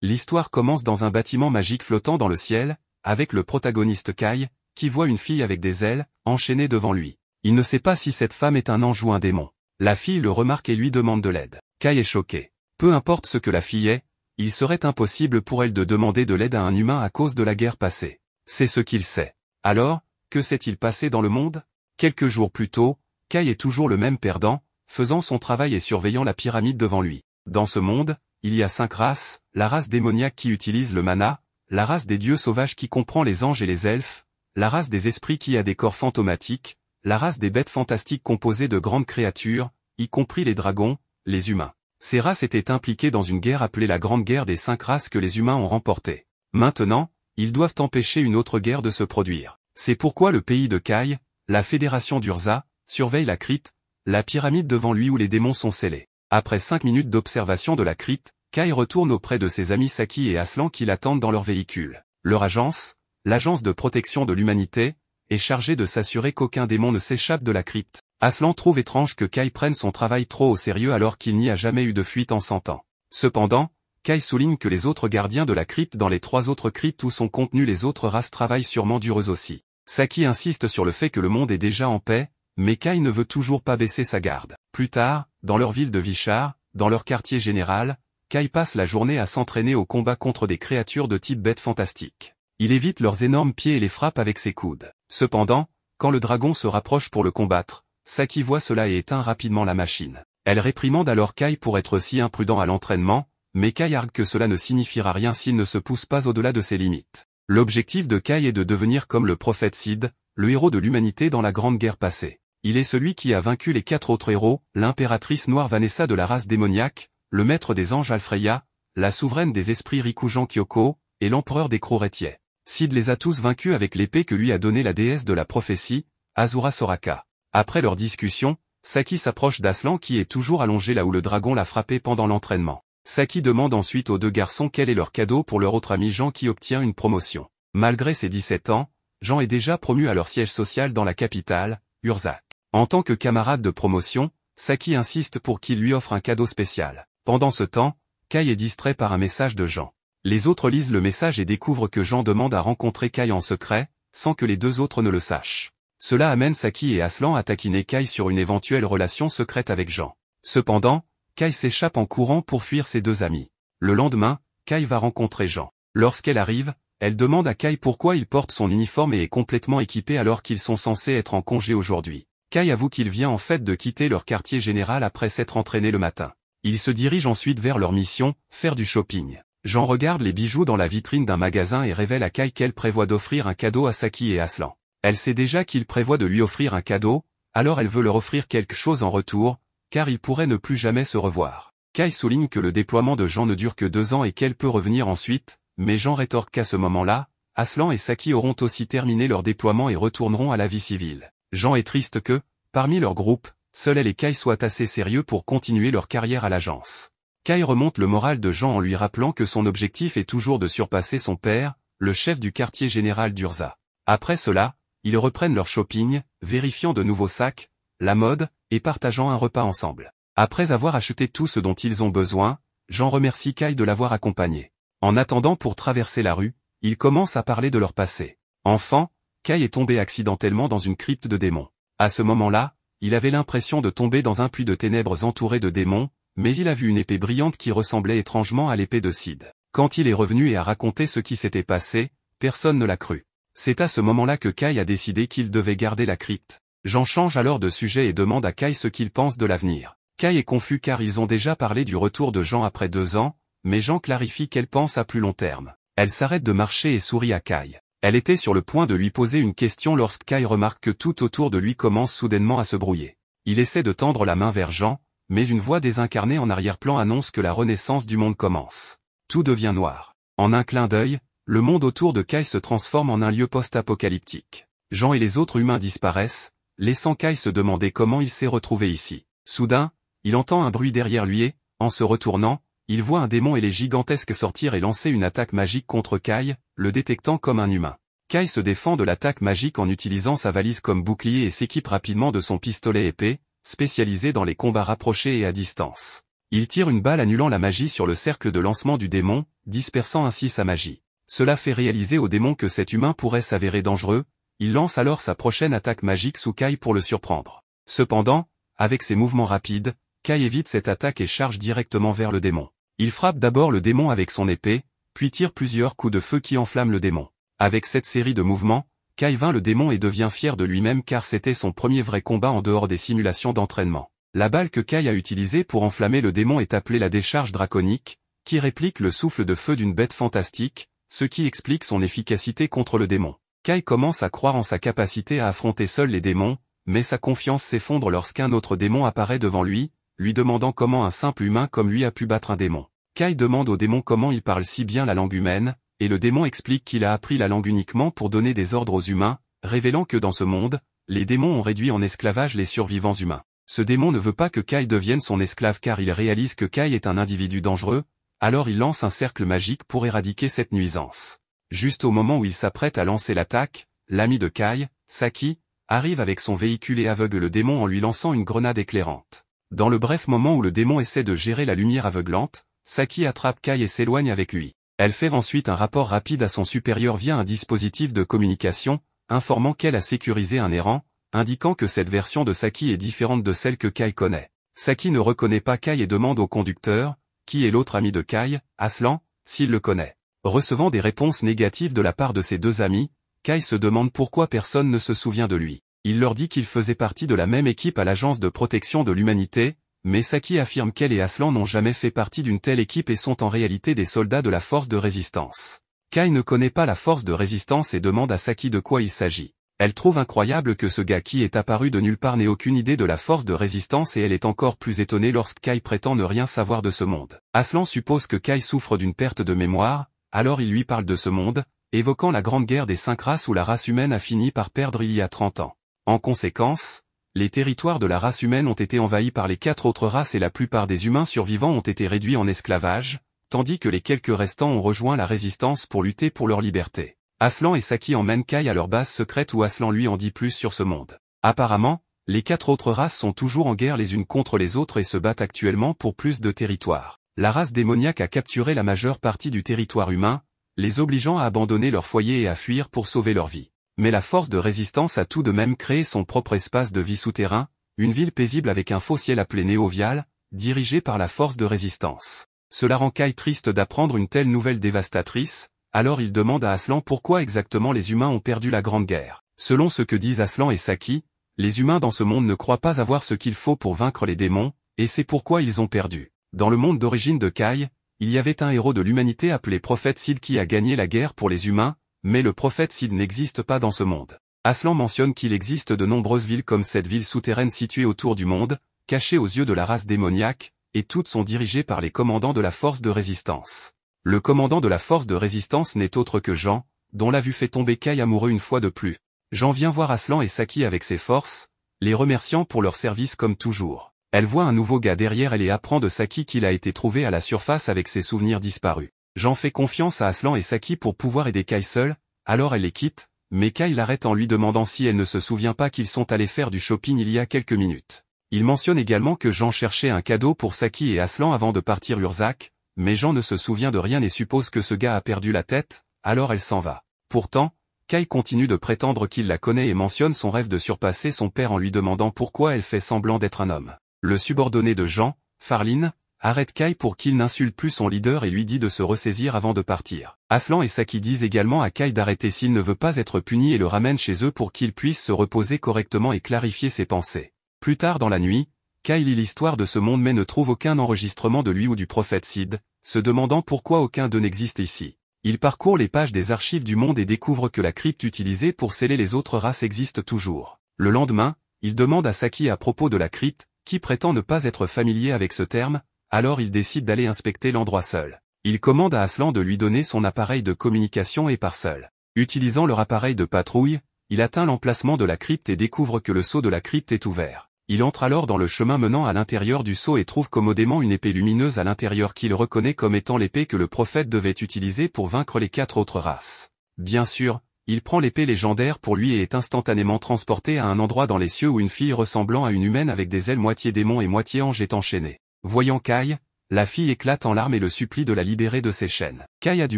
L'histoire commence dans un bâtiment magique flottant dans le ciel, avec le protagoniste Kai, qui voit une fille avec des ailes, enchaînée devant lui. Il ne sait pas si cette femme est un ange ou un démon. La fille le remarque et lui demande de l'aide. Kai est choqué. Peu importe ce que la fille est, il serait impossible pour elle de demander de l'aide à un humain à cause de la guerre passée. C'est ce qu'il sait. Alors, que s'est-il passé dans le monde? Quelques jours plus tôt, Kai est toujours le même perdant, faisant son travail et surveillant la pyramide devant lui. Dans ce monde, il y a 5 races, la race démoniaque qui utilise le mana, la race des dieux sauvages qui comprend les anges et les elfes, la race des esprits qui a des corps fantomatiques, la race des bêtes fantastiques composée de grandes créatures, y compris les dragons, les humains. Ces races étaient impliquées dans une guerre appelée la Grande Guerre des 5 races que les humains ont remportée. Maintenant, ils doivent empêcher une autre guerre de se produire. C'est pourquoi le pays de Kai, la fédération d'Urza, surveille la crypte, la pyramide devant lui où les démons sont scellés. Après 5 minutes d'observation de la crypte, Kai retourne auprès de ses amis Saki et Aslan qui l'attendent dans leur véhicule. Leur agence, l'agence de protection de l'humanité, est chargée de s'assurer qu'aucun démon ne s'échappe de la crypte. Aslan trouve étrange que Kai prenne son travail trop au sérieux alors qu'il n'y a jamais eu de fuite en 100 ans. Cependant, Kai souligne que les autres gardiens de la crypte dans les 3 autres cryptes où sont contenues les autres races travaillent sûrement dur eux aussi. Saki insiste sur le fait que le monde est déjà en paix, mais Kai ne veut toujours pas baisser sa garde. Plus tard, dans leur ville de Vishar, dans leur quartier général, Kai passe la journée à s'entraîner au combat contre des créatures de type bête fantastique. Il évite leurs énormes pieds et les frappe avec ses coudes. Cependant, quand le dragon se rapproche pour le combattre, Saki voit cela et éteint rapidement la machine. Elle réprimande alors Kai pour être si imprudent à l'entraînement, mais Kai argue que cela ne signifiera rien s'il ne se pousse pas au-delà de ses limites. L'objectif de Kai est de devenir comme le prophète Sid, le héros de l'humanité dans la Grande Guerre passée. Il est celui qui a vaincu les 4 autres héros, l'impératrice noire Vanessa de la race démoniaque, le maître des anges Alfreya, la souveraine des esprits Rikujan Kyoko, et l'empereur des Crocs-Rétiais. Sid les a tous vaincus avec l'épée que lui a donnée la déesse de la prophétie, Azura Soraka. Après leur discussion, Saki s'approche d'Aslan qui est toujours allongé là où le dragon l'a frappé pendant l'entraînement. Saki demande ensuite aux 2 garçons quel est leur cadeau pour leur autre ami Jean qui obtient une promotion. Malgré ses 17 ans, Jean est déjà promu à leur siège social dans la capitale, Urza. En tant que camarade de promotion, Saki insiste pour qu'il lui offre un cadeau spécial. Pendant ce temps, Kai est distrait par un message de Jean. Les autres lisent le message et découvrent que Jean demande à rencontrer Kai en secret, sans que les 2 autres ne le sachent. Cela amène Saki et Aslan à taquiner Kai sur une éventuelle relation secrète avec Jean. Cependant, Kai s'échappe en courant pour fuir ses 2 amis. Le lendemain, Kai va rencontrer Jean. Lorsqu'elle arrive, elle demande à Kai pourquoi il porte son uniforme et est complètement équipé alors qu'ils sont censés être en congé aujourd'hui. Kai avoue qu'il vient en fait de quitter leur quartier général après s'être entraîné le matin. Ils se dirigent ensuite vers leur mission, faire du shopping. Jean regarde les bijoux dans la vitrine d'un magasin et révèle à Kai qu'elle prévoit d'offrir un cadeau à Saki et Aslan. Elle sait déjà qu'il prévoit de lui offrir un cadeau, alors elle veut leur offrir quelque chose en retour, car ils pourraient ne plus jamais se revoir. Kai souligne que le déploiement de Jean ne dure que 2 ans et qu'elle peut revenir ensuite, mais Jean rétorque qu'à ce moment-là, Aslan et Saki auront aussi terminé leur déploiement et retourneront à la vie civile. Jean est triste que, parmi leur groupe, seuls elle et Kai soient assez sérieux pour continuer leur carrière à l'agence. Kai remonte le moral de Jean en lui rappelant que son objectif est toujours de surpasser son père, le chef du quartier général d'Urza. Après cela, ils reprennent leur shopping, vérifiant de nouveaux sacs, la mode, et partageant un repas ensemble. Après avoir acheté tout ce dont ils ont besoin, Jean remercie Kai de l'avoir accompagné. En attendant pour traverser la rue, ils commencent à parler de leur passé. Enfant, Kai est tombé accidentellement dans une crypte de démons. À ce moment-là, il avait l'impression de tomber dans un puits de ténèbres entouré de démons, mais il a vu une épée brillante qui ressemblait étrangement à l'épée de Sid. Quand il est revenu et a raconté ce qui s'était passé, personne ne l'a cru. C'est à ce moment-là que Kai a décidé qu'il devait garder la crypte. Jean change alors de sujet et demande à Kai ce qu'il pense de l'avenir. Kai est confus car ils ont déjà parlé du retour de Jean après 2 ans, mais Jean clarifie qu'elle pense à plus long terme. Elle s'arrête de marcher et sourit à Kai. Elle était sur le point de lui poser une question lorsque Kai remarque que tout autour de lui commence soudainement à se brouiller. Il essaie de tendre la main vers Jean, mais une voix désincarnée en arrière-plan annonce que la renaissance du monde commence. Tout devient noir. En un clin d'œil, le monde autour de Kai se transforme en un lieu post-apocalyptique. Jean et les autres humains disparaissent, laissant Kai se demander comment il s'est retrouvé ici. Soudain, il entend un bruit derrière lui et, en se retournant, il voit un démon ailé gigantesque sortir et lancer une attaque magique contre Kai, le détectant comme un humain. Kai se défend de l'attaque magique en utilisant sa valise comme bouclier et s'équipe rapidement de son pistolet épée, spécialisé dans les combats rapprochés et à distance. Il tire une balle annulant la magie sur le cercle de lancement du démon, dispersant ainsi sa magie. Cela fait réaliser au démon que cet humain pourrait s'avérer dangereux, il lance alors sa prochaine attaque magique sous Kai pour le surprendre. Cependant, avec ses mouvements rapides, Kai évite cette attaque et charge directement vers le démon. Il frappe d'abord le démon avec son épée, puis tire plusieurs coups de feu qui enflamment le démon. Avec cette série de mouvements, Kai vainc le démon et devient fier de lui-même car c'était son premier vrai combat en dehors des simulations d'entraînement. La balle que Kai a utilisée pour enflammer le démon est appelée la décharge draconique, qui réplique le souffle de feu d'une bête fantastique, ce qui explique son efficacité contre le démon. Kai commence à croire en sa capacité à affronter seul les démons, mais sa confiance s'effondre lorsqu'un autre démon apparaît devant lui demandant comment un simple humain comme lui a pu battre un démon. Kai demande au démon comment il parle si bien la langue humaine, et le démon explique qu'il a appris la langue uniquement pour donner des ordres aux humains, révélant que dans ce monde, les démons ont réduit en esclavage les survivants humains. Ce démon ne veut pas que Kai devienne son esclave car il réalise que Kai est un individu dangereux, alors il lance un cercle magique pour éradiquer cette nuisance. Juste au moment où il s'apprête à lancer l'attaque, l'ami de Kai, Saki, arrive avec son véhicule et aveugle le démon en lui lançant une grenade éclairante. Dans le bref moment où le démon essaie de gérer la lumière aveuglante, Saki attrape Kai et s'éloigne avec lui. Elle fait ensuite un rapport rapide à son supérieur via un dispositif de communication, informant qu'elle a sécurisé un errant, indiquant que cette version de Saki est différente de celle que Kai connaît. Saki ne reconnaît pas Kai et demande au conducteur, qui est l'autre ami de Kai, Aslan, s'il le connaît. Recevant des réponses négatives de la part de ses deux amis, Kai se demande pourquoi personne ne se souvient de lui. Il leur dit qu'il faisait partie de la même équipe à l'Agence de protection de l'humanité, mais Saki affirme qu'elle et Aslan n'ont jamais fait partie d'une telle équipe et sont en réalité des soldats de la force de résistance. Kai ne connaît pas la force de résistance et demande à Saki de quoi il s'agit. Elle trouve incroyable que ce gars qui est apparu de nulle part n'ait aucune idée de la force de résistance et elle est encore plus étonnée lorsque Kai prétend ne rien savoir de ce monde. Aslan suppose que Kai souffre d'une perte de mémoire, alors il lui parle de ce monde, évoquant la grande guerre des 5 races où la race humaine a fini par perdre il y a 30 ans. En conséquence, les territoires de la race humaine ont été envahis par les 4 autres races et la plupart des humains survivants ont été réduits en esclavage, tandis que les quelques restants ont rejoint la résistance pour lutter pour leur liberté. Aslan et Saki emmènent Kai à leur base secrète où Aslan lui en dit plus sur ce monde. Apparemment, les 4 autres races sont toujours en guerre les unes contre les autres et se battent actuellement pour plus de territoire. La race démoniaque a capturé la majeure partie du territoire humain, les obligeant à abandonner leur foyer et à fuir pour sauver leur vie. Mais la force de résistance a tout de même créé son propre espace de vie souterrain, une ville paisible avec un faux ciel appelé Néovial, dirigée par la force de résistance. Cela rend Kai triste d'apprendre une telle nouvelle dévastatrice, alors il demande à Aslan pourquoi exactement les humains ont perdu la Grande Guerre. Selon ce que disent Aslan et Saki, les humains dans ce monde ne croient pas avoir ce qu'il faut pour vaincre les démons, et c'est pourquoi ils ont perdu. Dans le monde d'origine de Kai, il y avait un héros de l'humanité appelé Prophète Sid qui a gagné la guerre pour les humains, mais le prophète Sid n'existe pas dans ce monde. Aslan mentionne qu'il existe de nombreuses villes comme cette ville souterraine située autour du monde, cachée aux yeux de la race démoniaque, et toutes sont dirigées par les commandants de la force de résistance. Le commandant de la force de résistance n'est autre que Jean, dont la vue fait tomber Kai amoureux une fois de plus. Jean vient voir Aslan et Saki avec ses forces, les remerciant pour leur service comme toujours. Elle voit un nouveau gars derrière elle et apprend de Saki qu'il a été trouvé à la surface avec ses souvenirs disparus. Jean fait confiance à Aslan et Saki pour pouvoir aider Kai seule, alors elle les quitte, mais Kai l'arrête en lui demandant si elle ne se souvient pas qu'ils sont allés faire du shopping il y a quelques minutes. Il mentionne également que Jean cherchait un cadeau pour Saki et Aslan avant de partir Urzak, mais Jean ne se souvient de rien et suppose que ce gars a perdu la tête, alors elle s'en va. Pourtant, Kai continue de prétendre qu'il la connaît et mentionne son rêve de surpasser son père en lui demandant pourquoi elle fait semblant d'être un homme. Le subordonné de Jean, Farline, arrête Kai pour qu'il n'insulte plus son leader et lui dit de se ressaisir avant de partir. Aslan et Saki disent également à Kai d'arrêter s'il ne veut pas être puni et le ramènent chez eux pour qu'il puisse se reposer correctement et clarifier ses pensées. Plus tard dans la nuit, Kai lit l'histoire de ce monde mais ne trouve aucun enregistrement de lui ou du prophète Sid, se demandant pourquoi aucun d'eux n'existe ici. Il parcourt les pages des archives du monde et découvre que la crypte utilisée pour sceller les autres races existe toujours. Le lendemain, il demande à Saki à propos de la crypte, qui prétend ne pas être familier avec ce terme, alors il décide d'aller inspecter l'endroit seul. Il commande à Aslan de lui donner son appareil de communication et part seul. Utilisant leur appareil de patrouille, il atteint l'emplacement de la crypte et découvre que le sceau de la crypte est ouvert. Il entre alors dans le chemin menant à l'intérieur du sceau et trouve commodément une épée lumineuse à l'intérieur qu'il reconnaît comme étant l'épée que le prophète devait utiliser pour vaincre les 4 autres races. Bien sûr, il prend l'épée légendaire pour lui et est instantanément transporté à un endroit dans les cieux où une fille ressemblant à une humaine avec des ailes moitié démon et moitié ange est enchaînée. Voyant Kai, la fille éclate en larmes et le supplie de la libérer de ses chaînes. Kai a du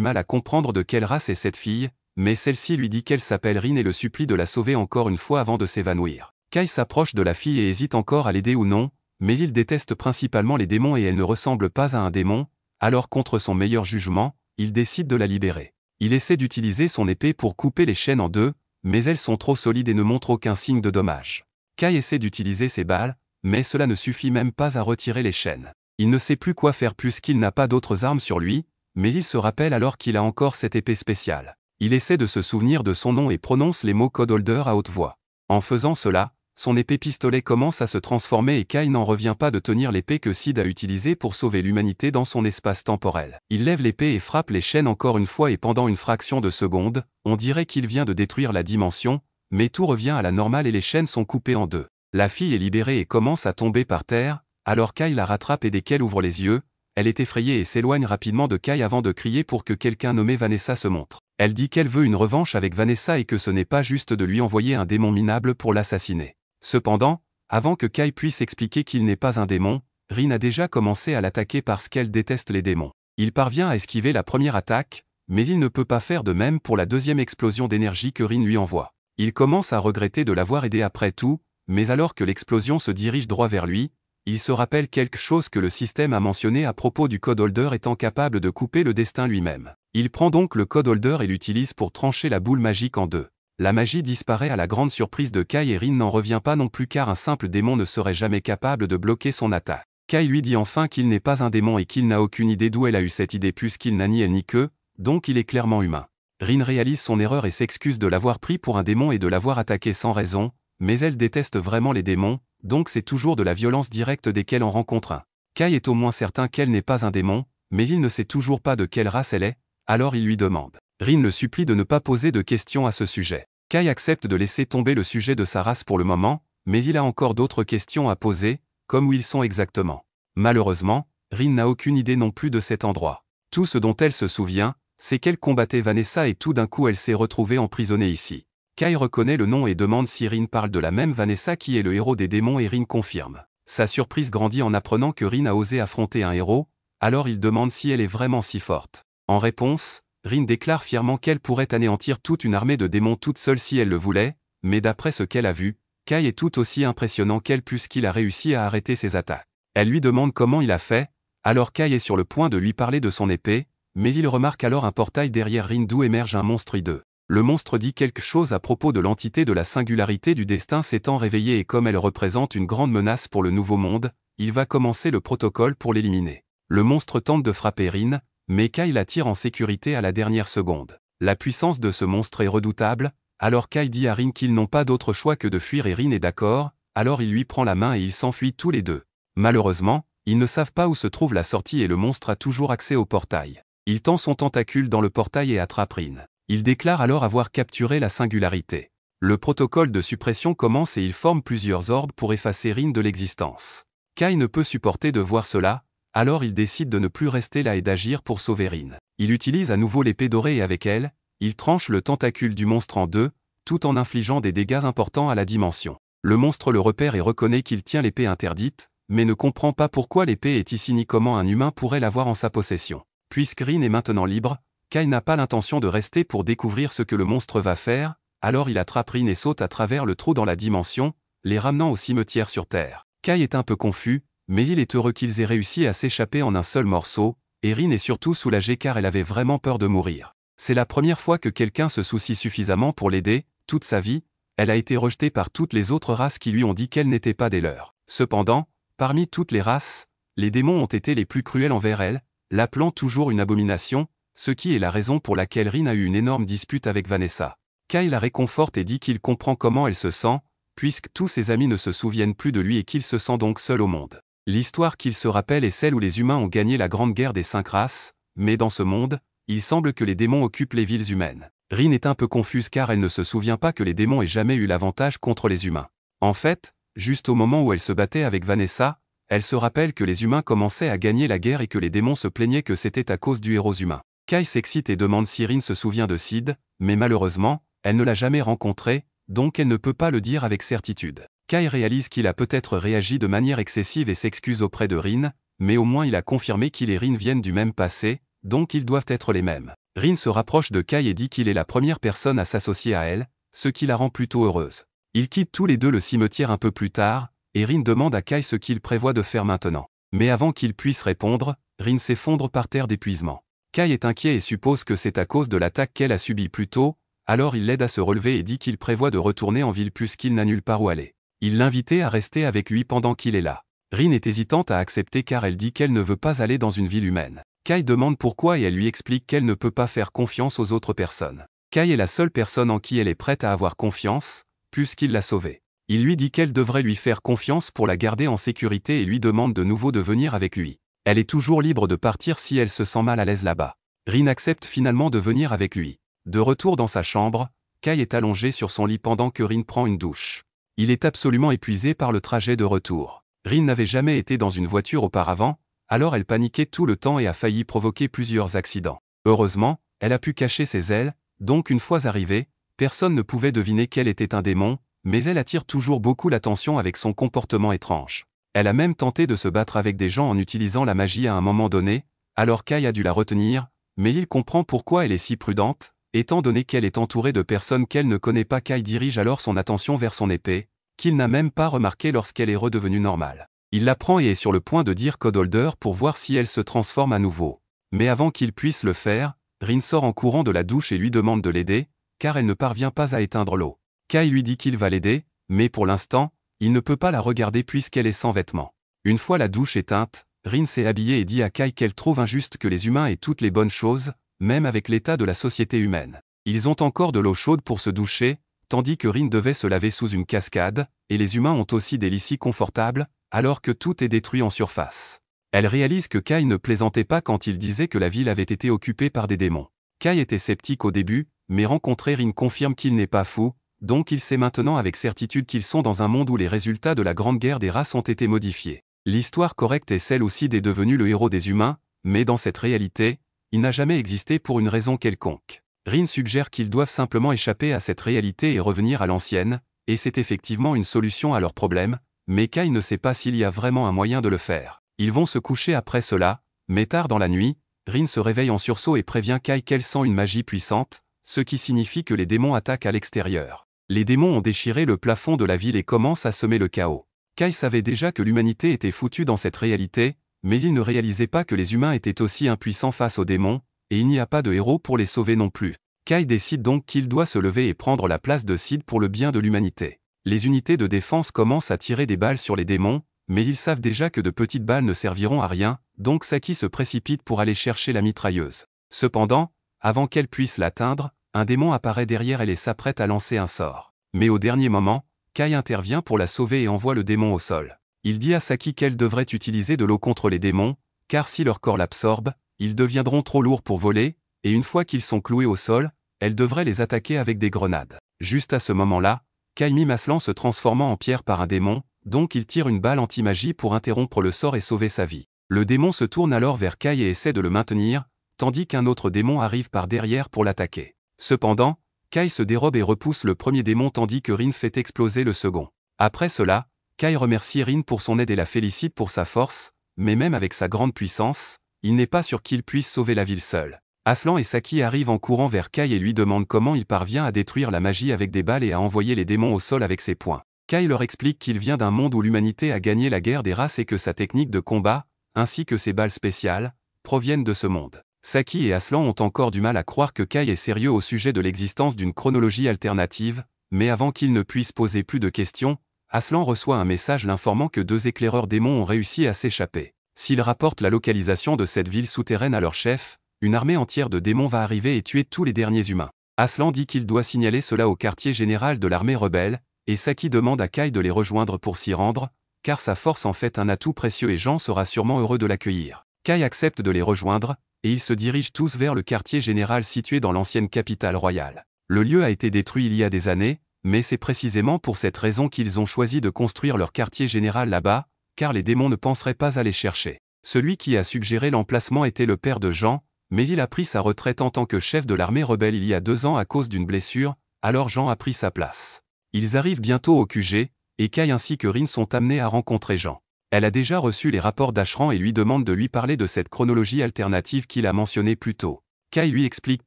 mal à comprendre de quelle race est cette fille, mais celle-ci lui dit qu'elle s'appelle Rin et le supplie de la sauver encore une fois avant de s'évanouir. Kai s'approche de la fille et hésite encore à l'aider ou non, mais il déteste principalement les démons et elle ne ressemble pas à un démon, alors contre son meilleur jugement, il décide de la libérer. Il essaie d'utiliser son épée pour couper les chaînes en deux, mais elles sont trop solides et ne montrent aucun signe de dommage. Kai essaie d'utiliser ses balles, mais cela ne suffit même pas à retirer les chaînes. Il ne sait plus quoi faire puisqu'il n'a pas d'autres armes sur lui, mais il se rappelle alors qu'il a encore cette épée spéciale. Il essaie de se souvenir de son nom et prononce les mots Code Holder à haute voix. En faisant cela, son épée pistolet commence à se transformer et Kai n'en revient pas de tenir l'épée que Sid a utilisée pour sauver l'humanité dans son espace temporel. Il lève l'épée et frappe les chaînes encore une fois et pendant une fraction de seconde, on dirait qu'il vient de détruire la dimension, mais tout revient à la normale et les chaînes sont coupées en deux. La fille est libérée et commence à tomber par terre, alors Kai la rattrape et dès qu'elle ouvre les yeux, elle est effrayée et s'éloigne rapidement de Kai avant de crier pour que quelqu'un nommé Vanessa se montre. Elle dit qu'elle veut une revanche avec Vanessa et que ce n'est pas juste de lui envoyer un démon minable pour l'assassiner. Cependant, avant que Kai puisse expliquer qu'il n'est pas un démon, Rin a déjà commencé à l'attaquer parce qu'elle déteste les démons. Il parvient à esquiver la première attaque, mais il ne peut pas faire de même pour la deuxième explosion d'énergie que Rin lui envoie. Il commence à regretter de l'avoir aidé après tout, mais alors que l'explosion se dirige droit vers lui, il se rappelle quelque chose que le système a mentionné à propos du Code Holder étant capable de couper le destin lui-même. Il prend donc le Code Holder et l'utilise pour trancher la boule magique en deux. La magie disparaît à la grande surprise de Kai et Rin n'en revient pas non plus car un simple démon ne serait jamais capable de bloquer son attaque. Kai lui dit enfin qu'il n'est pas un démon et qu'il n'a aucune idée d'où elle a eu cette idée puisqu'il n'a ni elle ni qu'eux, donc il est clairement humain. Rin réalise son erreur et s'excuse de l'avoir pris pour un démon et de l'avoir attaqué sans raison, mais elle déteste vraiment les démons, donc c'est toujours de la violence directe dès qu'elle en rencontre un. Kai est au moins certain qu'elle n'est pas un démon, mais il ne sait toujours pas de quelle race elle est, alors il lui demande. Rin le supplie de ne pas poser de questions à ce sujet. Kai accepte de laisser tomber le sujet de sa race pour le moment, mais il a encore d'autres questions à poser, comme où ils sont exactement. Malheureusement, Rin n'a aucune idée non plus de cet endroit. Tout ce dont elle se souvient, c'est qu'elle combattait Vanessa et tout d'un coup elle s'est retrouvée emprisonnée ici. Kai reconnaît le nom et demande si Rin parle de la même Vanessa qui est le héros des démons et Rin confirme. Sa surprise grandit en apprenant que Rin a osé affronter un héros, alors il demande si elle est vraiment si forte. En réponse, Rin déclare fièrement qu'elle pourrait anéantir toute une armée de démons toute seule si elle le voulait, mais d'après ce qu'elle a vu, Kai est tout aussi impressionnant qu'elle puisqu'il a réussi à arrêter ses attaques. Elle lui demande comment il a fait, alors Kai est sur le point de lui parler de son épée, mais il remarque alors un portail derrière Rin d'où émerge un monstre hideux. Le monstre dit quelque chose à propos de l'entité de la singularité du destin s'étant réveillée et comme elle représente une grande menace pour le nouveau monde, il va commencer le protocole pour l'éliminer. Le monstre tente de frapper Rin, mais Kai la tire en sécurité à la dernière seconde. La puissance de ce monstre est redoutable, alors Kai dit à Rin qu'ils n'ont pas d'autre choix que de fuir et Rin est d'accord, alors il lui prend la main et ils s'enfuient tous les deux. Malheureusement, ils ne savent pas où se trouve la sortie et le monstre a toujours accès au portail. Il tend son tentacule dans le portail et attrape Rin. Il déclare alors avoir capturé la singularité. Le protocole de suppression commence et il forme plusieurs orbes pour effacer Rin de l'existence. Kai ne peut supporter de voir cela, alors il décide de ne plus rester là et d'agir pour sauver Rin. Il utilise à nouveau l'épée dorée et avec elle, il tranche le tentacule du monstre en deux, tout en infligeant des dégâts importants à la dimension. Le monstre le repère et reconnaît qu'il tient l'épée interdite, mais ne comprend pas pourquoi l'épée est ici ni comment un humain pourrait l'avoir en sa possession. Puisque Rin est maintenant libre, Kai n'a pas l'intention de rester pour découvrir ce que le monstre va faire, alors il attrape Rin et saute à travers le trou dans la dimension, les ramenant au cimetière sur Terre. Kai est un peu confus, mais il est heureux qu'ils aient réussi à s'échapper en un seul morceau, et Rin est surtout soulagée car elle avait vraiment peur de mourir. C'est la première fois que quelqu'un se soucie suffisamment pour l'aider, toute sa vie, elle a été rejetée par toutes les autres races qui lui ont dit qu'elle n'était pas des leurs. Cependant, parmi toutes les races, les démons ont été les plus cruels envers elle, l'appelant toujours une abomination, ce qui est la raison pour laquelle Rin a eu une énorme dispute avec Vanessa. Kai la réconforte et dit qu'il comprend comment elle se sent, puisque tous ses amis ne se souviennent plus de lui et qu'il se sent donc seul au monde. L'histoire qu'il se rappelle est celle où les humains ont gagné la grande guerre des 5 races, mais dans ce monde, il semble que les démons occupent les villes humaines. Rin est un peu confuse car elle ne se souvient pas que les démons aient jamais eu l'avantage contre les humains. En fait, juste au moment où elle se battait avec Vanessa, elle se rappelle que les humains commençaient à gagner la guerre et que les démons se plaignaient que c'était à cause du héros humain. Kai s'excite et demande si Rin se souvient de Sid, mais malheureusement, elle ne l'a jamais rencontré, donc elle ne peut pas le dire avec certitude. Kai réalise qu'il a peut-être réagi de manière excessive et s'excuse auprès de Rin, mais au moins il a confirmé qu'il et Rin viennent du même passé, donc ils doivent être les mêmes. Rin se rapproche de Kai et dit qu'il est la première personne à s'associer à elle, ce qui la rend plutôt heureuse. Ils quittent tous les deux le cimetière un peu plus tard, et Rin demande à Kai ce qu'il prévoit de faire maintenant. Mais avant qu'il puisse répondre, Rin s'effondre par terre d'épuisement. Kai est inquiet et suppose que c'est à cause de l'attaque qu'elle a subie plus tôt, alors il l'aide à se relever et dit qu'il prévoit de retourner en ville puisqu'il n'a nulle part où aller. Il l'invitait à rester avec lui pendant qu'il est là. Rin est hésitante à accepter car elle dit qu'elle ne veut pas aller dans une ville humaine. Kai demande pourquoi et elle lui explique qu'elle ne peut pas faire confiance aux autres personnes. Kai est la seule personne en qui elle est prête à avoir confiance, puisqu'il l'a sauvée. Il lui dit qu'elle devrait lui faire confiance pour la garder en sécurité et lui demande de nouveau de venir avec lui. Elle est toujours libre de partir si elle se sent mal à l'aise là-bas. Rin accepte finalement de venir avec lui. De retour dans sa chambre, Kai est allongé sur son lit pendant que Rin prend une douche. Il est absolument épuisé par le trajet de retour. Rin n'avait jamais été dans une voiture auparavant, alors elle paniquait tout le temps et a failli provoquer plusieurs accidents. Heureusement, elle a pu cacher ses ailes, donc une fois arrivée, personne ne pouvait deviner qu'elle était un démon, mais elle attire toujours beaucoup l'attention avec son comportement étrange. Elle a même tenté de se battre avec des gens en utilisant la magie à un moment donné, alors Kai a dû la retenir, mais il comprend pourquoi elle est si prudente, étant donné qu'elle est entourée de personnes qu'elle ne connaît pas. Kai dirige alors son attention vers son épée, qu'il n'a même pas remarqué lorsqu'elle est redevenue normale. Il la prend et est sur le point de dire Code Holder pour voir si elle se transforme à nouveau. Mais avant qu'il puisse le faire, Rin sort en courant de la douche et lui demande de l'aider, car elle ne parvient pas à éteindre l'eau. Kai lui dit qu'il va l'aider, mais pour l'instant, il ne peut pas la regarder puisqu'elle est sans vêtements. Une fois la douche éteinte, Rin s'est habillée et dit à Kai qu'elle trouve injuste que les humains aient toutes les bonnes choses, même avec l'état de la société humaine. Ils ont encore de l'eau chaude pour se doucher, tandis que Rin devait se laver sous une cascade, et les humains ont aussi des lits si confortables, alors que tout est détruit en surface. Elle réalise que Kai ne plaisantait pas quand il disait que la ville avait été occupée par des démons. Kai était sceptique au début, mais rencontrer Rin confirme qu'il n'est pas fou, donc il sait maintenant avec certitude qu'ils sont dans un monde où les résultats de la Grande Guerre des races ont été modifiés. L'histoire correcte est celle aussi d'est devenu le héros des humains, mais dans cette réalité, il n'a jamais existé pour une raison quelconque. Rin suggère qu'ils doivent simplement échapper à cette réalité et revenir à l'ancienne, et c'est effectivement une solution à leurs problèmes, mais Kai ne sait pas s'il y a vraiment un moyen de le faire. Ils vont se coucher après cela, mais tard dans la nuit, Rin se réveille en sursaut et prévient Kai qu'elle sent une magie puissante, ce qui signifie que les démons attaquent à l'extérieur. Les démons ont déchiré le plafond de la ville et commencent à semer le chaos. Kai savait déjà que l'humanité était foutue dans cette réalité, mais il ne réalisait pas que les humains étaient aussi impuissants face aux démons, et il n'y a pas de héros pour les sauver non plus. Kai décide donc qu'il doit se lever et prendre la place de Sid pour le bien de l'humanité. Les unités de défense commencent à tirer des balles sur les démons, mais ils savent déjà que de petites balles ne serviront à rien, donc Saki se précipite pour aller chercher la mitrailleuse. Cependant, avant qu'elle puisse l'atteindre, un démon apparaît derrière elle et s'apprête à lancer un sort. Mais au dernier moment, Kai intervient pour la sauver et envoie le démon au sol. Il dit à Saki qu'elle devrait utiliser de l'eau contre les démons, car si leur corps l'absorbe, ils deviendront trop lourds pour voler, et une fois qu'ils sont cloués au sol, elle devrait les attaquer avec des grenades. Juste à ce moment-là, Kai mime Aslan se transformant en pierre par un démon, donc il tire une balle anti-magie pour interrompre le sort et sauver sa vie. Le démon se tourne alors vers Kai et essaie de le maintenir, tandis qu'un autre démon arrive par derrière pour l'attaquer. Cependant, Kai se dérobe et repousse le premier démon tandis que Rin fait exploser le second. Après cela, Kai remercie Rin pour son aide et la félicite pour sa force, mais même avec sa grande puissance, il n'est pas sûr qu'il puisse sauver la ville seul. Aslan et Saki arrivent en courant vers Kai et lui demandent comment il parvient à détruire la magie avec des balles et à envoyer les démons au sol avec ses poings. Kai leur explique qu'il vient d'un monde où l'humanité a gagné la guerre des races et que sa technique de combat, ainsi que ses balles spéciales, proviennent de ce monde. Saki et Aslan ont encore du mal à croire que Kai est sérieux au sujet de l'existence d'une chronologie alternative, mais avant qu'ils ne puissent poser plus de questions, Aslan reçoit un message l'informant que 2 éclaireurs démons ont réussi à s'échapper. S'ils rapportent la localisation de cette ville souterraine à leur chef, une armée entière de démons va arriver et tuer tous les derniers humains. Aslan dit qu'il doit signaler cela au quartier général de l'armée rebelle, et Saki demande à Kai de les rejoindre pour s'y rendre, car sa force en fait un atout précieux et Jean sera sûrement heureux de l'accueillir. Kai accepte de les rejoindre, et ils se dirigent tous vers le quartier général situé dans l'ancienne capitale royale. Le lieu a été détruit il y a des années, mais c'est précisément pour cette raison qu'ils ont choisi de construire leur quartier général là-bas, car les démons ne penseraient pas à les chercher. Celui qui a suggéré l'emplacement était le père de Jean, mais il a pris sa retraite en tant que chef de l'armée rebelle il y a 2 ans à cause d'une blessure, alors Jean a pris sa place. Ils arrivent bientôt au QG, et Kai ainsi que Rin sont amenés à rencontrer Jean. Elle a déjà reçu les rapports d'Ashran et lui demande de lui parler de cette chronologie alternative qu'il a mentionnée plus tôt. Kai lui explique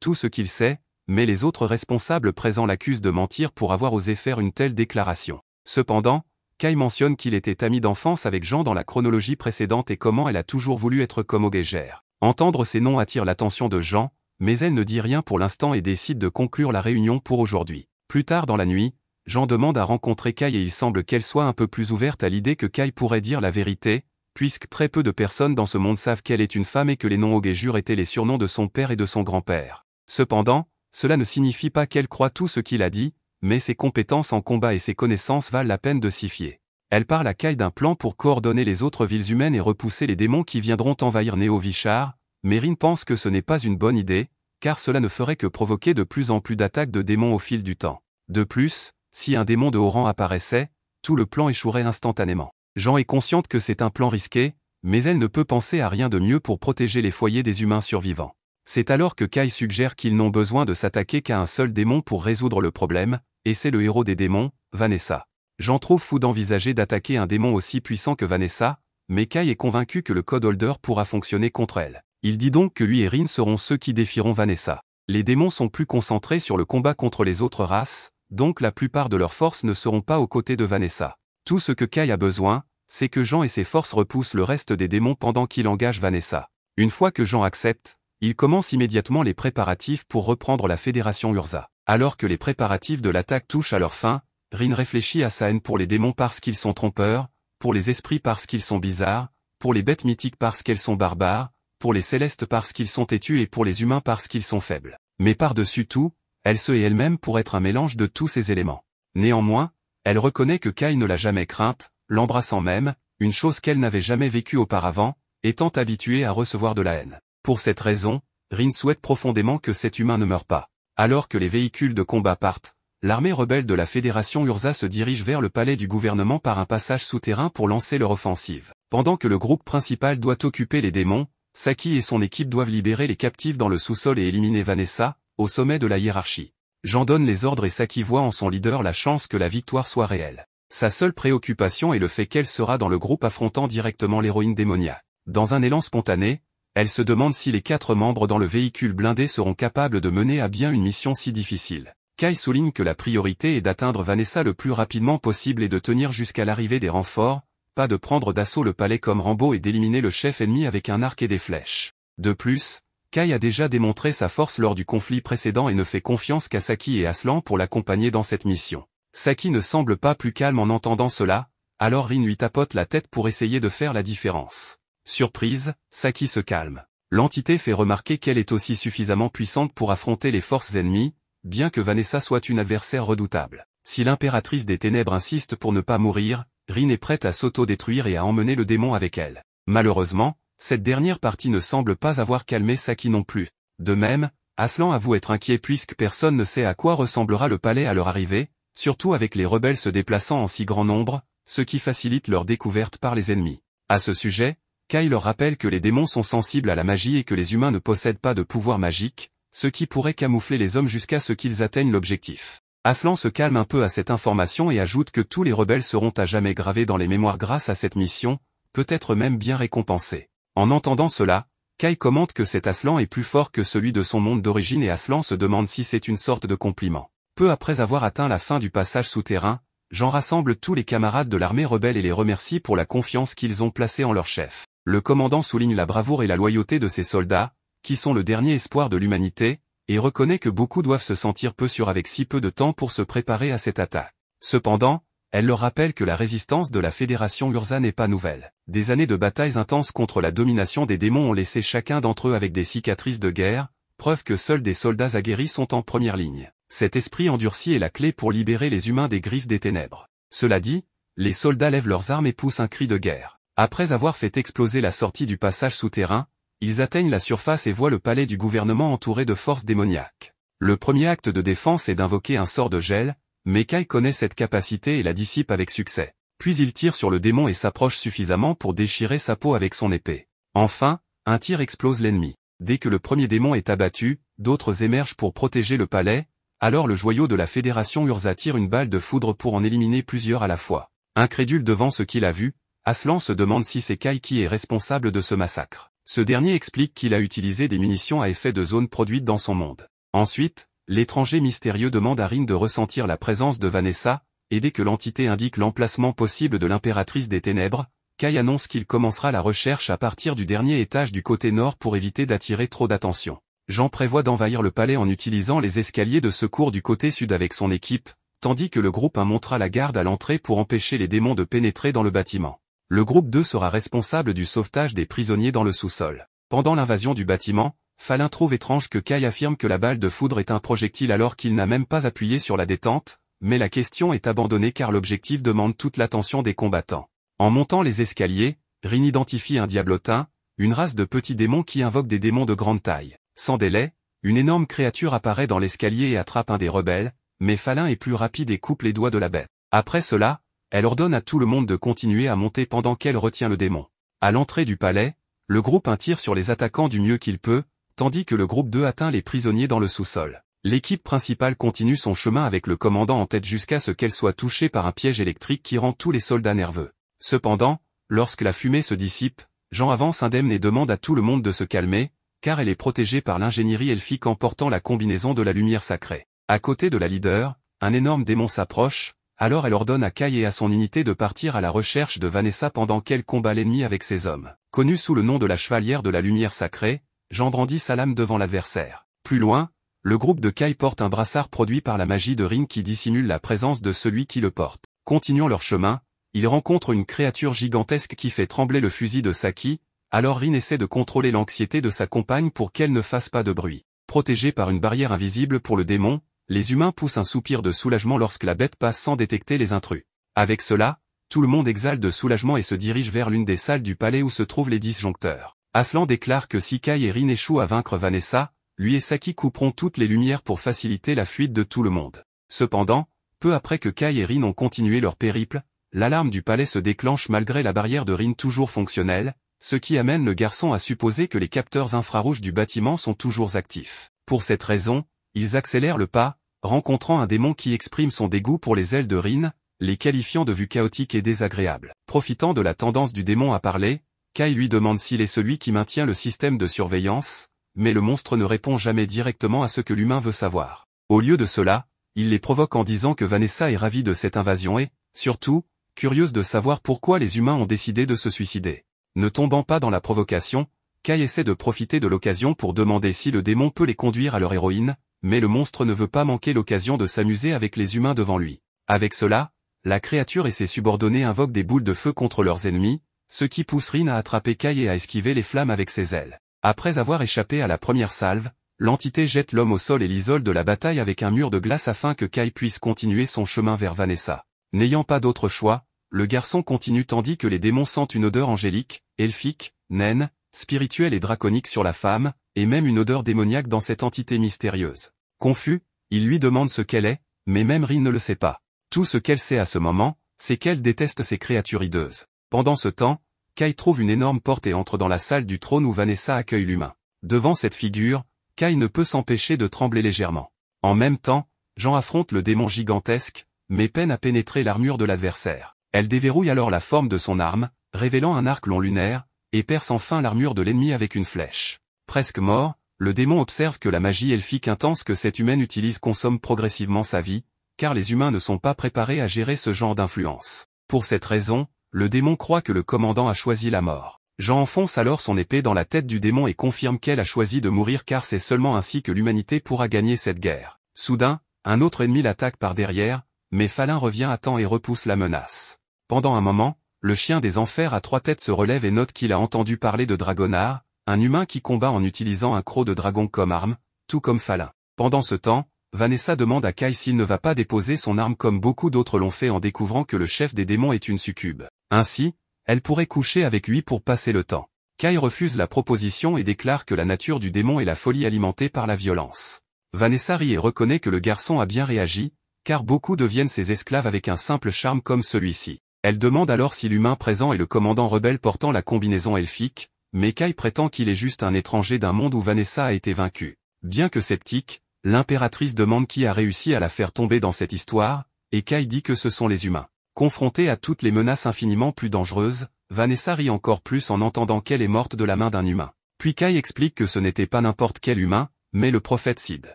tout ce qu'il sait, mais les autres responsables présents l'accusent de mentir pour avoir osé faire une telle déclaration. Cependant, Kai mentionne qu'il était ami d'enfance avec Jean dans la chronologie précédente et comment elle a toujours voulu être comme Augégère. Entendre ces noms attire l'attention de Jean, mais elle ne dit rien pour l'instant et décide de conclure la réunion pour aujourd'hui. Plus tard dans la nuit, Jean demande à rencontrer Kai et il semble qu'elle soit un peu plus ouverte à l'idée que Kai pourrait dire la vérité, puisque très peu de personnes dans ce monde savent qu'elle est une femme et que les noms Augégure étaient les surnoms de son père et de son grand-père. Cependant, cela ne signifie pas qu'elle croit tout ce qu'il a dit, mais ses compétences en combat et ses connaissances valent la peine de s'y fier. Elle parle à Kai d'un plan pour coordonner les autres villes humaines et repousser les démons qui viendront envahir Néo-Vichar, mais Rin pense que ce n'est pas une bonne idée, car cela ne ferait que provoquer de plus en plus d'attaques de démons au fil du temps. De plus, si un démon de haut rang apparaissait, tout le plan échouerait instantanément. Jean est consciente que c'est un plan risqué, mais elle ne peut penser à rien de mieux pour protéger les foyers des humains survivants. C'est alors que Kai suggère qu'ils n'ont besoin de s'attaquer qu'à un seul démon pour résoudre le problème, et c'est le héros des démons, Vanessa. Jean trouve fou d'envisager d'attaquer un démon aussi puissant que Vanessa, mais Kai est convaincu que le Code Holder pourra fonctionner contre elle. Il dit donc que lui et Rin seront ceux qui défieront Vanessa. Les démons sont plus concentrés sur le combat contre les autres races, donc la plupart de leurs forces ne seront pas aux côtés de Vanessa. Tout ce que Kai a besoin, c'est que Jean et ses forces repoussent le reste des démons pendant qu'il engage Vanessa. Une fois que Jean accepte, il commence immédiatement les préparatifs pour reprendre la Fédération Urza. Alors que les préparatifs de l'attaque touchent à leur fin, Rin réfléchit à sa haine pour les démons parce qu'ils sont trompeurs, pour les esprits parce qu'ils sont bizarres, pour les bêtes mythiques parce qu'elles sont barbares, pour les célestes parce qu'ils sont têtus et pour les humains parce qu'ils sont faibles. Mais par-dessus tout, elle se hait elle-même pour être un mélange de tous ces éléments. Néanmoins, elle reconnaît que Kai ne l'a jamais crainte, l'embrassant même, une chose qu'elle n'avait jamais vécue auparavant, étant habituée à recevoir de la haine. Pour cette raison, Rin souhaite profondément que cet humain ne meure pas. Alors que les véhicules de combat partent, l'armée rebelle de la Fédération Urza se dirige vers le palais du gouvernement par un passage souterrain pour lancer leur offensive. Pendant que le groupe principal doit occuper les démons, Saki et son équipe doivent libérer les captifs dans le sous-sol et éliminer Vanessa, au sommet de la hiérarchie. Jean donne les ordres et Saki voit en son leader la chance que la victoire soit réelle. Sa seule préoccupation est le fait qu'elle sera dans le groupe affrontant directement l'héroïne démoniaque. Dans un élan spontané, elle se demande si les 4 membres dans le véhicule blindé seront capables de mener à bien une mission si difficile. Kai souligne que la priorité est d'atteindre Vanessa le plus rapidement possible et de tenir jusqu'à l'arrivée des renforts, pas de prendre d'assaut le palais comme Rambo et d'éliminer le chef ennemi avec un arc et des flèches. De plus, Kai a déjà démontré sa force lors du conflit précédent et ne fait confiance qu'à Saki et Aslan pour l'accompagner dans cette mission. Saki ne semble pas plus calme en entendant cela, alors Rin lui tapote la tête pour essayer de faire la différence. Surprise, Saki se calme. L'entité fait remarquer qu'elle est aussi suffisamment puissante pour affronter les forces ennemies, bien que Vanessa soit une adversaire redoutable. Si l'impératrice des ténèbres insiste pour ne pas mourir, Rin est prête à s'auto-détruire et à emmener le démon avec elle. Malheureusement, cette dernière partie ne semble pas avoir calmé Saki non plus. De même, Aslan avoue être inquiet puisque personne ne sait à quoi ressemblera le palais à leur arrivée, surtout avec les rebelles se déplaçant en si grand nombre, ce qui facilite leur découverte par les ennemis. À ce sujet, Kai leur rappelle que les démons sont sensibles à la magie et que les humains ne possèdent pas de pouvoir magique, ce qui pourrait camoufler les hommes jusqu'à ce qu'ils atteignent l'objectif. Aslan se calme un peu à cette information et ajoute que tous les rebelles seront à jamais gravés dans les mémoires grâce à cette mission, peut-être même bien récompensés. En entendant cela, Kai commente que cet Aslan est plus fort que celui de son monde d'origine et Aslan se demande si c'est une sorte de compliment. Peu après avoir atteint la fin du passage souterrain, Jean rassemble tous les camarades de l'armée rebelle et les remercie pour la confiance qu'ils ont placée en leur chef. Le commandant souligne la bravoure et la loyauté de ses soldats, qui sont le dernier espoir de l'humanité, et reconnaît que beaucoup doivent se sentir peu sûrs avec si peu de temps pour se préparer à cette attaque. Cependant, elle leur rappelle que la résistance de la Fédération Urza n'est pas nouvelle. Des années de batailles intenses contre la domination des démons ont laissé chacun d'entre eux avec des cicatrices de guerre, preuve que seuls des soldats aguerris sont en première ligne. Cet esprit endurci est la clé pour libérer les humains des griffes des ténèbres. Cela dit, les soldats lèvent leurs armes et poussent un cri de guerre. Après avoir fait exploser la sortie du passage souterrain, ils atteignent la surface et voient le palais du gouvernement entouré de forces démoniaques. Le premier acte de défense est d'invoquer un sort de gel, mais Kai connaît cette capacité et la dissipe avec succès. Puis il tire sur le démon et s'approche suffisamment pour déchirer sa peau avec son épée. Enfin, un tir explose l'ennemi. Dès que le premier démon est abattu, d'autres émergent pour protéger le palais, alors le joyau de la Fédération Urza tire une balle de foudre pour en éliminer plusieurs à la fois. Incrédule devant ce qu'il a vu, Aslan se demande si c'est Kai qui est responsable de ce massacre. Ce dernier explique qu'il a utilisé des munitions à effet de zone produites dans son monde. Ensuite, l'étranger mystérieux demande à Rin de ressentir la présence de Vanessa, et dès que l'entité indique l'emplacement possible de l'impératrice des ténèbres, Kai annonce qu'il commencera la recherche à partir du dernier étage du côté nord pour éviter d'attirer trop d'attention. Jean prévoit d'envahir le palais en utilisant les escaliers de secours du côté sud avec son équipe, tandis que le groupe 1 montera la garde à l'entrée pour empêcher les démons de pénétrer dans le bâtiment. Le groupe 2 sera responsable du sauvetage des prisonniers dans le sous-sol. Pendant l'invasion du bâtiment, Falin trouve étrange que Kai affirme que la balle de foudre est un projectile alors qu'il n'a même pas appuyé sur la détente, mais la question est abandonnée car l'objectif demande toute l'attention des combattants. En montant les escaliers, Rin identifie un diablotin, une race de petits démons qui invoquent des démons de grande taille. Sans délai, une énorme créature apparaît dans l'escalier et attrape un des rebelles, mais Falin est plus rapide et coupe les doigts de la bête. Après cela, elle ordonne à tout le monde de continuer à monter pendant qu'elle retient le démon. À l'entrée du palais, le groupe 1 tire sur les attaquants du mieux qu'il peut, tandis que le groupe 2 atteint les prisonniers dans le sous-sol. L'équipe principale continue son chemin avec le commandant en tête jusqu'à ce qu'elle soit touchée par un piège électrique qui rend tous les soldats nerveux. Cependant, lorsque la fumée se dissipe, Jean avance indemne et demande à tout le monde de se calmer, car elle est protégée par l'ingénierie elfique en portant la combinaison de la lumière sacrée. À côté de la leader, un énorme démon s'approche, alors elle ordonne à Kai et à son unité de partir à la recherche de Vanessa pendant qu'elle combat l'ennemi avec ses hommes. Connue sous le nom de la chevalière de la lumière sacrée, Jean brandit sa lame devant l'adversaire. Plus loin, le groupe de Kai porte un brassard produit par la magie de Rin qui dissimule la présence de celui qui le porte. Continuant leur chemin, ils rencontrent une créature gigantesque qui fait trembler le fusil de Saki, alors Rin essaie de contrôler l'anxiété de sa compagne pour qu'elle ne fasse pas de bruit. Protégée par une barrière invisible pour le démon, les humains poussent un soupir de soulagement lorsque la bête passe sans détecter les intrus. Avec cela, tout le monde exhale de soulagement et se dirige vers l'une des salles du palais où se trouvent les disjoncteurs. Aslan déclare que si Kai et Rin échouent à vaincre Vanessa, lui et Saki couperont toutes les lumières pour faciliter la fuite de tout le monde. Cependant, peu après que Kai et Rin ont continué leur périple, l'alarme du palais se déclenche malgré la barrière de Rin toujours fonctionnelle, ce qui amène le garçon à supposer que les capteurs infrarouges du bâtiment sont toujours actifs. Pour cette raison, ils accélèrent le pas, rencontrant un démon qui exprime son dégoût pour les ailes de Rin, les qualifiant de vue chaotique et désagréable. Profitant de la tendance du démon à parler, Kai lui demande s'il est celui qui maintient le système de surveillance, mais le monstre ne répond jamais directement à ce que l'humain veut savoir. Au lieu de cela, il les provoque en disant que Vanessa est ravie de cette invasion et, surtout, curieuse de savoir pourquoi les humains ont décidé de se suicider. Ne tombant pas dans la provocation, Kai essaie de profiter de l'occasion pour demander si le démon peut les conduire à leur héroïne, mais le monstre ne veut pas manquer l'occasion de s'amuser avec les humains devant lui. Avec cela, la créature et ses subordonnés invoquent des boules de feu contre leurs ennemis, ce qui pousse Rin à attraper Kai et à esquiver les flammes avec ses ailes. Après avoir échappé à la première salve, l'entité jette l'homme au sol et l'isole de la bataille avec un mur de glace afin que Kai puisse continuer son chemin vers Vanessa. N'ayant pas d'autre choix, le garçon continue tandis que les démons sentent une odeur angélique, elfique, naine, spirituelle et draconique sur la femme, et même une odeur démoniaque dans cette entité mystérieuse. Confus, il lui demande ce qu'elle est, mais même Rin ne le sait pas. Tout ce qu'elle sait à ce moment, c'est qu'elle déteste ces créatures hideuses. Pendant ce temps, Kai trouve une énorme porte et entre dans la salle du trône où Vanessa accueille l'humain. Devant cette figure, Kai ne peut s'empêcher de trembler légèrement. En même temps, Jean affronte le démon gigantesque, mais peine à pénétrer l'armure de l'adversaire. Elle déverrouille alors la forme de son arme, révélant un arc long lunaire, et perce enfin l'armure de l'ennemi avec une flèche. Presque mort, le démon observe que la magie elfique intense que cette humaine utilise consomme progressivement sa vie, car les humains ne sont pas préparés à gérer ce genre d'influence. Pour cette raison, le démon croit que le commandant a choisi la mort. Jean enfonce alors son épée dans la tête du démon et confirme qu'elle a choisi de mourir car c'est seulement ainsi que l'humanité pourra gagner cette guerre. Soudain, un autre ennemi l'attaque par derrière, mais Falin revient à temps et repousse la menace. Pendant un moment, le chien des enfers à 3 têtes se relève et note qu'il a entendu parler de Dragonard, un humain qui combat en utilisant un croc de dragon comme arme, tout comme Falin. Pendant ce temps, Vanessa demande à Kai s'il ne va pas déposer son arme comme beaucoup d'autres l'ont fait en découvrant que le chef des démons est une succube. Ainsi, elle pourrait coucher avec lui pour passer le temps. Kai refuse la proposition et déclare que la nature du démon est la folie alimentée par la violence. Vanessa rit et reconnaît que le garçon a bien réagi, car beaucoup deviennent ses esclaves avec un simple charme comme celui-ci. Elle demande alors si l'humain présent est le commandant rebelle portant la combinaison elfique, mais Kai prétend qu'il est juste un étranger d'un monde où Vanessa a été vaincue. Bien que sceptique, l'impératrice demande qui a réussi à la faire tomber dans cette histoire, et Kai dit que ce sont les humains. Confronté à toutes les menaces infiniment plus dangereuses, Vanessa rit encore plus en entendant qu'elle est morte de la main d'un humain. Puis Kai explique que ce n'était pas n'importe quel humain, mais le prophète Sid.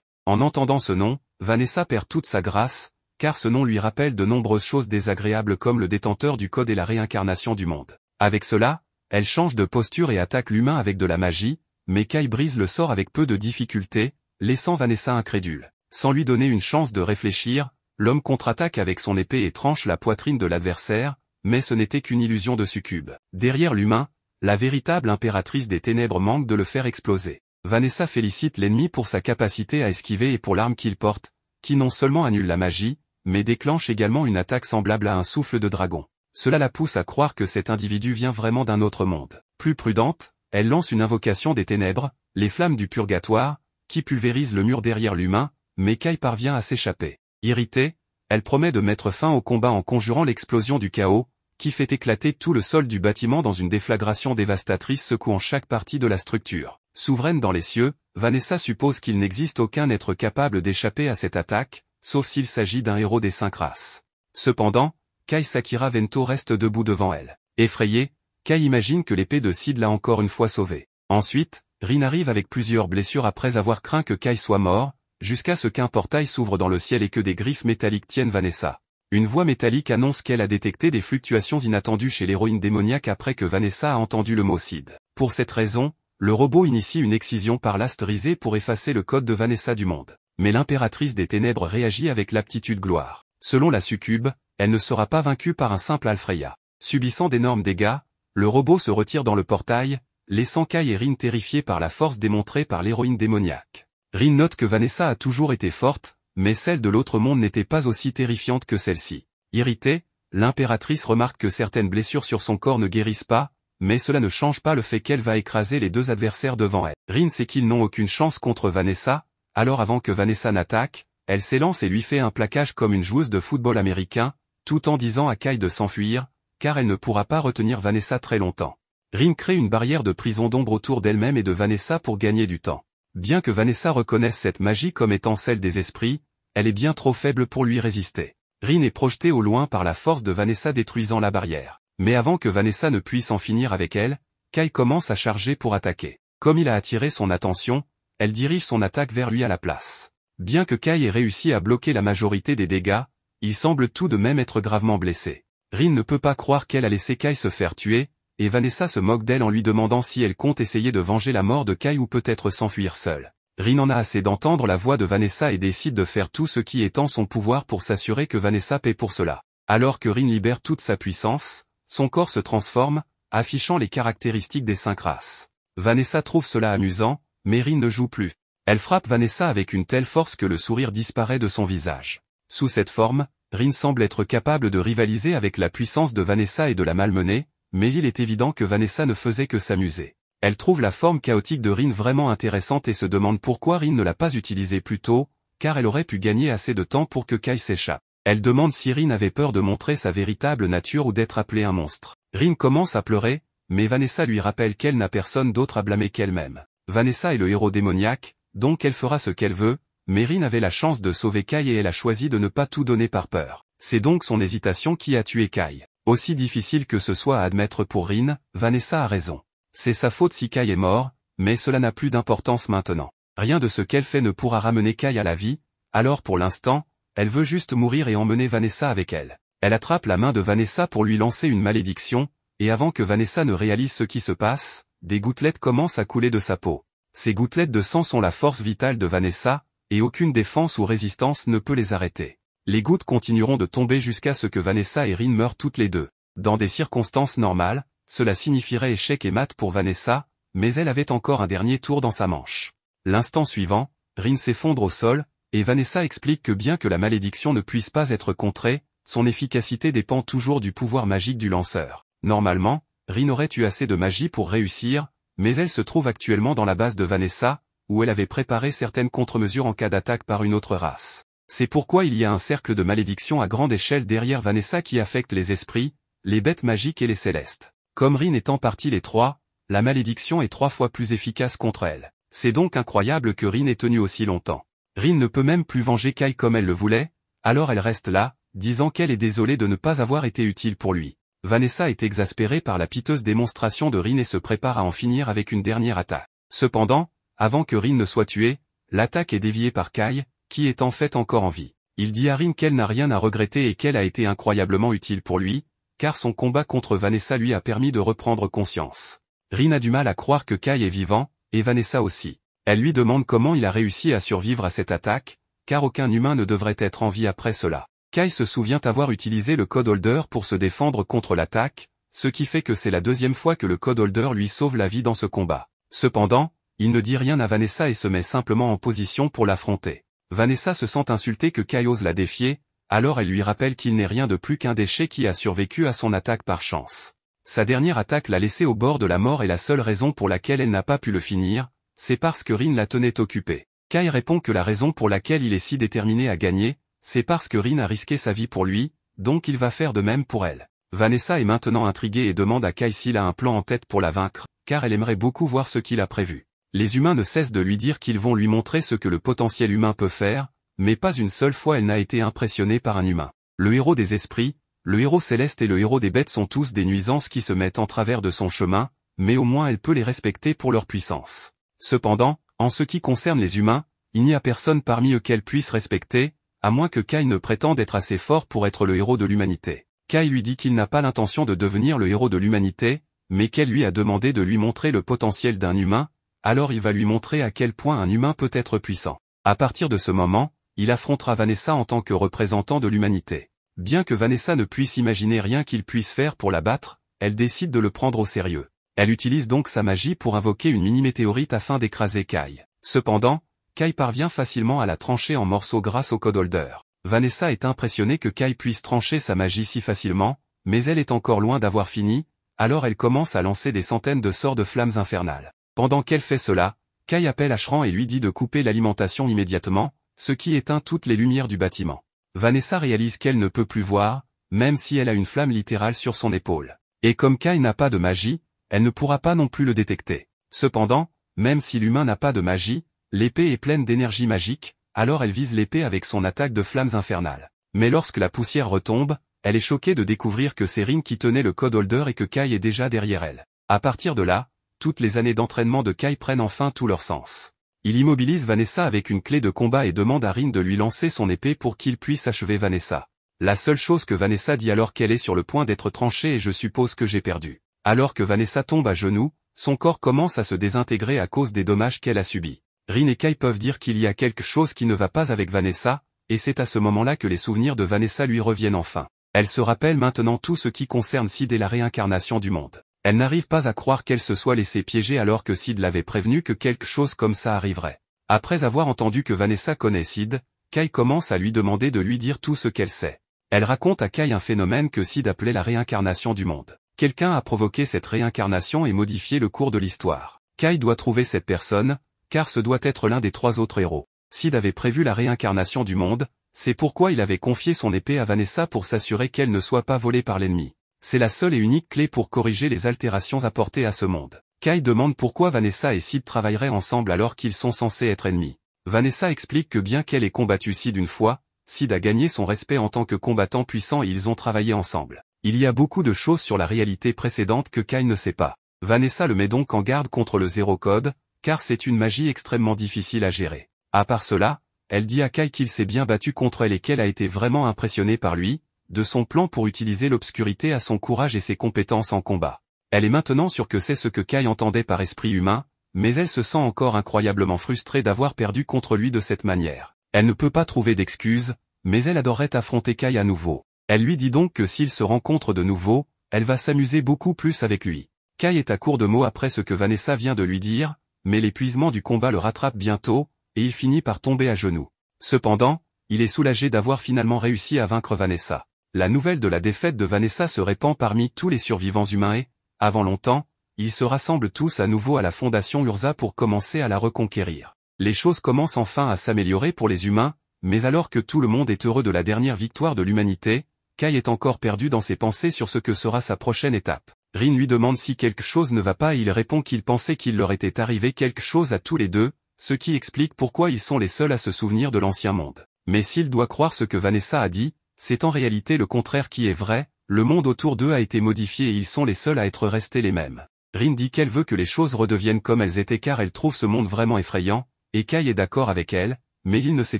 En entendant ce nom, Vanessa perd toute sa grâce, car ce nom lui rappelle de nombreuses choses désagréables comme le détenteur du code et la réincarnation du monde. Avec cela, elle change de posture et attaque l'humain avec de la magie, mais Kai brise le sort avec peu de difficulté, laissant Vanessa incrédule. Sans lui donner une chance de réfléchir, l'homme contre-attaque avec son épée et tranche la poitrine de l'adversaire, mais ce n'était qu'une illusion de succube. Derrière l'humain, la véritable impératrice des ténèbres manque de le faire exploser. Vanessa félicite l'ennemi pour sa capacité à esquiver et pour l'arme qu'il porte, qui non seulement annule la magie, mais déclenche également une attaque semblable à un souffle de dragon. Cela la pousse à croire que cet individu vient vraiment d'un autre monde. Plus prudente, elle lance une invocation des ténèbres, les flammes du purgatoire, qui pulvérisent le mur derrière l'humain, mais Kai parvient à s'échapper. Irritée, elle promet de mettre fin au combat en conjurant l'explosion du chaos, qui fait éclater tout le sol du bâtiment dans une déflagration dévastatrice secouant chaque partie de la structure. Souveraine dans les cieux, Vanessa suppose qu'il n'existe aucun être capable d'échapper à cette attaque, sauf s'il s'agit d'un héros des 5 races. Cependant, Kai Sakura Vento reste debout devant elle. Effrayée, Kai imagine que l'épée de Sid l'a encore une fois sauvée. Ensuite, Rin arrive avec plusieurs blessures après avoir craint que Kai soit mort, jusqu'à ce qu'un portail s'ouvre dans le ciel et que des griffes métalliques tiennent Vanessa. Une voix métallique annonce qu'elle a détecté des fluctuations inattendues chez l'héroïne démoniaque après que Vanessa a entendu le mot Sid. Pour cette raison, le robot initie une excision par l'astérisé pour effacer le code de Vanessa du monde. Mais l'impératrice des ténèbres réagit avec l'aptitude gloire. Selon la succube, elle ne sera pas vaincue par un simple Alfreya. Subissant d'énormes dégâts, le robot se retire dans le portail, laissant Kai et Rin terrifiés par la force démontrée par l'héroïne démoniaque. Rin note que Vanessa a toujours été forte, mais celle de l'autre monde n'était pas aussi terrifiante que celle-ci. Irritée, l'impératrice remarque que certaines blessures sur son corps ne guérissent pas, mais cela ne change pas le fait qu'elle va écraser les 2 adversaires devant elle. Rin sait qu'ils n'ont aucune chance contre Vanessa, alors avant que Vanessa n'attaque, elle s'élance et lui fait un plaquage comme une joueuse de football américain, tout en disant à Kai de s'enfuir, car elle ne pourra pas retenir Vanessa très longtemps. Rin crée une barrière de prison d'ombre autour d'elle-même et de Vanessa pour gagner du temps. Bien que Vanessa reconnaisse cette magie comme étant celle des esprits, elle est bien trop faible pour lui résister. Rin est projetée au loin par la force de Vanessa détruisant la barrière. Mais avant que Vanessa ne puisse en finir avec elle, Kai commence à charger pour attaquer. Comme il a attiré son attention, elle dirige son attaque vers lui à la place. Bien que Kai ait réussi à bloquer la majorité des dégâts, il semble tout de même être gravement blessé. Rin ne peut pas croire qu'elle a laissé Kai se faire tuer, et Vanessa se moque d'elle en lui demandant si elle compte essayer de venger la mort de Kai ou peut-être s'enfuir seule. Rin en a assez d'entendre la voix de Vanessa et décide de faire tout ce qui est en son pouvoir pour s'assurer que Vanessa paie pour cela. Alors que Rin libère toute sa puissance, son corps se transforme, affichant les caractéristiques des 5 races. Vanessa trouve cela amusant, mais Rin ne joue plus. Elle frappe Vanessa avec une telle force que le sourire disparaît de son visage. Sous cette forme, Rin semble être capable de rivaliser avec la puissance de Vanessa et de la malmener, mais il est évident que Vanessa ne faisait que s'amuser. Elle trouve la forme chaotique de Rin vraiment intéressante et se demande pourquoi Rin ne l'a pas utilisée plus tôt, car elle aurait pu gagner assez de temps pour que Kai s'échappe. Elle demande si Rin avait peur de montrer sa véritable nature ou d'être appelée un monstre. Rin commence à pleurer, mais Vanessa lui rappelle qu'elle n'a personne d'autre à blâmer qu'elle-même. Vanessa est le héros démoniaque, donc elle fera ce qu'elle veut, mais Rin avait la chance de sauver Kai et elle a choisi de ne pas tout donner par peur. C'est donc son hésitation qui a tué Kai. Aussi difficile que ce soit à admettre pour Rin, Vanessa a raison. C'est sa faute si Kai est mort, mais cela n'a plus d'importance maintenant. Rien de ce qu'elle fait ne pourra ramener Kai à la vie, alors pour l'instant, elle veut juste mourir et emmener Vanessa avec elle. Elle attrape la main de Vanessa pour lui lancer une malédiction, et avant que Vanessa ne réalise ce qui se passe, des gouttelettes commencent à couler de sa peau. Ces gouttelettes de sang sont la force vitale de Vanessa, et aucune défense ou résistance ne peut les arrêter. Les gouttes continueront de tomber jusqu'à ce que Vanessa et Rin meurent toutes les deux. Dans des circonstances normales, cela signifierait échec et mat pour Vanessa, mais elle avait encore un dernier tour dans sa manche. L'instant suivant, Rin s'effondre au sol, et Vanessa explique que bien que la malédiction ne puisse pas être contrée, son efficacité dépend toujours du pouvoir magique du lanceur. Normalement, Rin aurait eu assez de magie pour réussir, mais elle se trouve actuellement dans la base de Vanessa, où elle avait préparé certaines contre-mesures en cas d'attaque par une autre race. C'est pourquoi il y a un cercle de malédiction à grande échelle derrière Vanessa qui affecte les esprits, les bêtes magiques et les célestes. Comme Rin est en partie les 3, la malédiction est 3 fois plus efficace contre elle. C'est donc incroyable que Rin ait tenu aussi longtemps. Rin ne peut même plus venger Kai comme elle le voulait, alors elle reste là, disant qu'elle est désolée de ne pas avoir été utile pour lui. Vanessa est exaspérée par la piteuse démonstration de Rin et se prépare à en finir avec une dernière attaque. Cependant, avant que Rin ne soit tuée, l'attaque est déviée par Kai, qui est en fait encore en vie. Il dit à Rin qu'elle n'a rien à regretter et qu'elle a été incroyablement utile pour lui, car son combat contre Vanessa lui a permis de reprendre conscience. Rin a du mal à croire que Kai est vivant, et Vanessa aussi. Elle lui demande comment il a réussi à survivre à cette attaque, car aucun humain ne devrait être en vie après cela. Kai se souvient avoir utilisé le code holder pour se défendre contre l'attaque, ce qui fait que c'est la deuxième fois que le code holder lui sauve la vie dans ce combat. Cependant, il ne dit rien à Vanessa et se met simplement en position pour l'affronter. Vanessa se sent insultée que Kai ose la défier, alors elle lui rappelle qu'il n'est rien de plus qu'un déchet qui a survécu à son attaque par chance. Sa dernière attaque l'a laissé au bord de la mort et la seule raison pour laquelle elle n'a pas pu le finir, c'est parce que Rin la tenait occupée. Kai répond que la raison pour laquelle il est si déterminé à gagner, c'est parce que Rin a risqué sa vie pour lui, donc il va faire de même pour elle. Vanessa est maintenant intriguée et demande à Kai s'il a un plan en tête pour la vaincre, car elle aimerait beaucoup voir ce qu'il a prévu. Les humains ne cessent de lui dire qu'ils vont lui montrer ce que le potentiel humain peut faire, mais pas une seule fois elle n'a été impressionnée par un humain. Le héros des esprits, le héros céleste et le héros des bêtes sont tous des nuisances qui se mettent en travers de son chemin, mais au moins elle peut les respecter pour leur puissance. Cependant, en ce qui concerne les humains, il n'y a personne parmi eux qu'elle puisse respecter, à moins que Kai ne prétende être assez fort pour être le héros de l'humanité. Kai lui dit qu'il n'a pas l'intention de devenir le héros de l'humanité, mais qu'elle lui a demandé de lui montrer le potentiel d'un humain, alors il va lui montrer à quel point un humain peut être puissant. À partir de ce moment, il affrontera Vanessa en tant que représentant de l'humanité. Bien que Vanessa ne puisse imaginer rien qu'il puisse faire pour la battre, elle décide de le prendre au sérieux. Elle utilise donc sa magie pour invoquer une mini-météorite afin d'écraser Kai. Cependant, Kai parvient facilement à la trancher en morceaux grâce au code holder. Vanessa est impressionnée que Kai puisse trancher sa magie si facilement, mais elle est encore loin d'avoir fini, alors elle commence à lancer des centaines de sorts de flammes infernales. Pendant qu'elle fait cela, Kai appelle Ashran et lui dit de couper l'alimentation immédiatement, ce qui éteint toutes les lumières du bâtiment. Vanessa réalise qu'elle ne peut plus voir, même si elle a une flamme littérale sur son épaule. Et comme Kai n'a pas de magie, elle ne pourra pas non plus le détecter. Cependant, même si l'humain n'a pas de magie, l'épée est pleine d'énergie magique, alors elle vise l'épée avec son attaque de flammes infernales. Mais lorsque la poussière retombe, elle est choquée de découvrir que c'est Rin qui tenait le code holder et que Kai est déjà derrière elle. À partir de là, toutes les années d'entraînement de Kai prennent enfin tout leur sens. Il immobilise Vanessa avec une clé de combat et demande à Rin de lui lancer son épée pour qu'il puisse achever Vanessa. La seule chose que Vanessa dit alors qu'elle est sur le point d'être tranchée est « je suppose que j'ai perdu ». Alors que Vanessa tombe à genoux, son corps commence à se désintégrer à cause des dommages qu'elle a subis. Rin et Kai peuvent dire qu'il y a quelque chose qui ne va pas avec Vanessa, et c'est à ce moment-là que les souvenirs de Vanessa lui reviennent enfin. Elle se rappelle maintenant tout ce qui concerne Sid et la réincarnation du monde. Elle n'arrive pas à croire qu'elle se soit laissée piéger alors que Sid l'avait prévenue que quelque chose comme ça arriverait. Après avoir entendu que Vanessa connaît Sid, Kai commence à lui demander de lui dire tout ce qu'elle sait. Elle raconte à Kai un phénomène que Sid appelait la réincarnation du monde. Quelqu'un a provoqué cette réincarnation et modifié le cours de l'histoire. Kai doit trouver cette personne, car ce doit être l'un des 3 autres héros. Sid avait prévu la réincarnation du monde, c'est pourquoi il avait confié son épée à Vanessa pour s'assurer qu'elle ne soit pas volée par l'ennemi. C'est la seule et unique clé pour corriger les altérations apportées à ce monde. Kai demande pourquoi Vanessa et Sid travailleraient ensemble alors qu'ils sont censés être ennemis. Vanessa explique que bien qu'elle ait combattu Sid une fois, Sid a gagné son respect en tant que combattant puissant et ils ont travaillé ensemble. Il y a beaucoup de choses sur la réalité précédente que Kai ne sait pas. Vanessa le met donc en garde contre le zéro code, car c'est une magie extrêmement difficile à gérer. À part cela, elle dit à Kai qu'il s'est bien battu contre elle et qu'elle a été vraiment impressionnée par lui, de son plan pour utiliser l'obscurité à son courage et ses compétences en combat. Elle est maintenant sûre que c'est ce que Kai entendait par esprit humain, mais elle se sent encore incroyablement frustrée d'avoir perdu contre lui de cette manière. Elle ne peut pas trouver d'excuses, mais elle adorerait affronter Kai à nouveau. Elle lui dit donc que s'ils se rencontrent de nouveau, elle va s'amuser beaucoup plus avec lui. Kai est à court de mots après ce que Vanessa vient de lui dire, mais l'épuisement du combat le rattrape bientôt, et il finit par tomber à genoux. Cependant, il est soulagé d'avoir finalement réussi à vaincre Vanessa. La nouvelle de la défaite de Vanessa se répand parmi tous les survivants humains et, avant longtemps, ils se rassemblent tous à nouveau à la Fondation Urza pour commencer à la reconquérir. Les choses commencent enfin à s'améliorer pour les humains, mais alors que tout le monde est heureux de la dernière victoire de l'humanité, Kai est encore perdu dans ses pensées sur ce que sera sa prochaine étape. Rin lui demande si quelque chose ne va pas et il répond qu'il pensait qu'il leur était arrivé quelque chose à tous les deux, ce qui explique pourquoi ils sont les seuls à se souvenir de l'ancien monde. Mais s'il doit croire ce que Vanessa a dit, c'est en réalité le contraire qui est vrai, le monde autour d'eux a été modifié et ils sont les seuls à être restés les mêmes. Rin dit qu'elle veut que les choses redeviennent comme elles étaient car elle trouve ce monde vraiment effrayant, et Kai est d'accord avec elle, mais il ne sait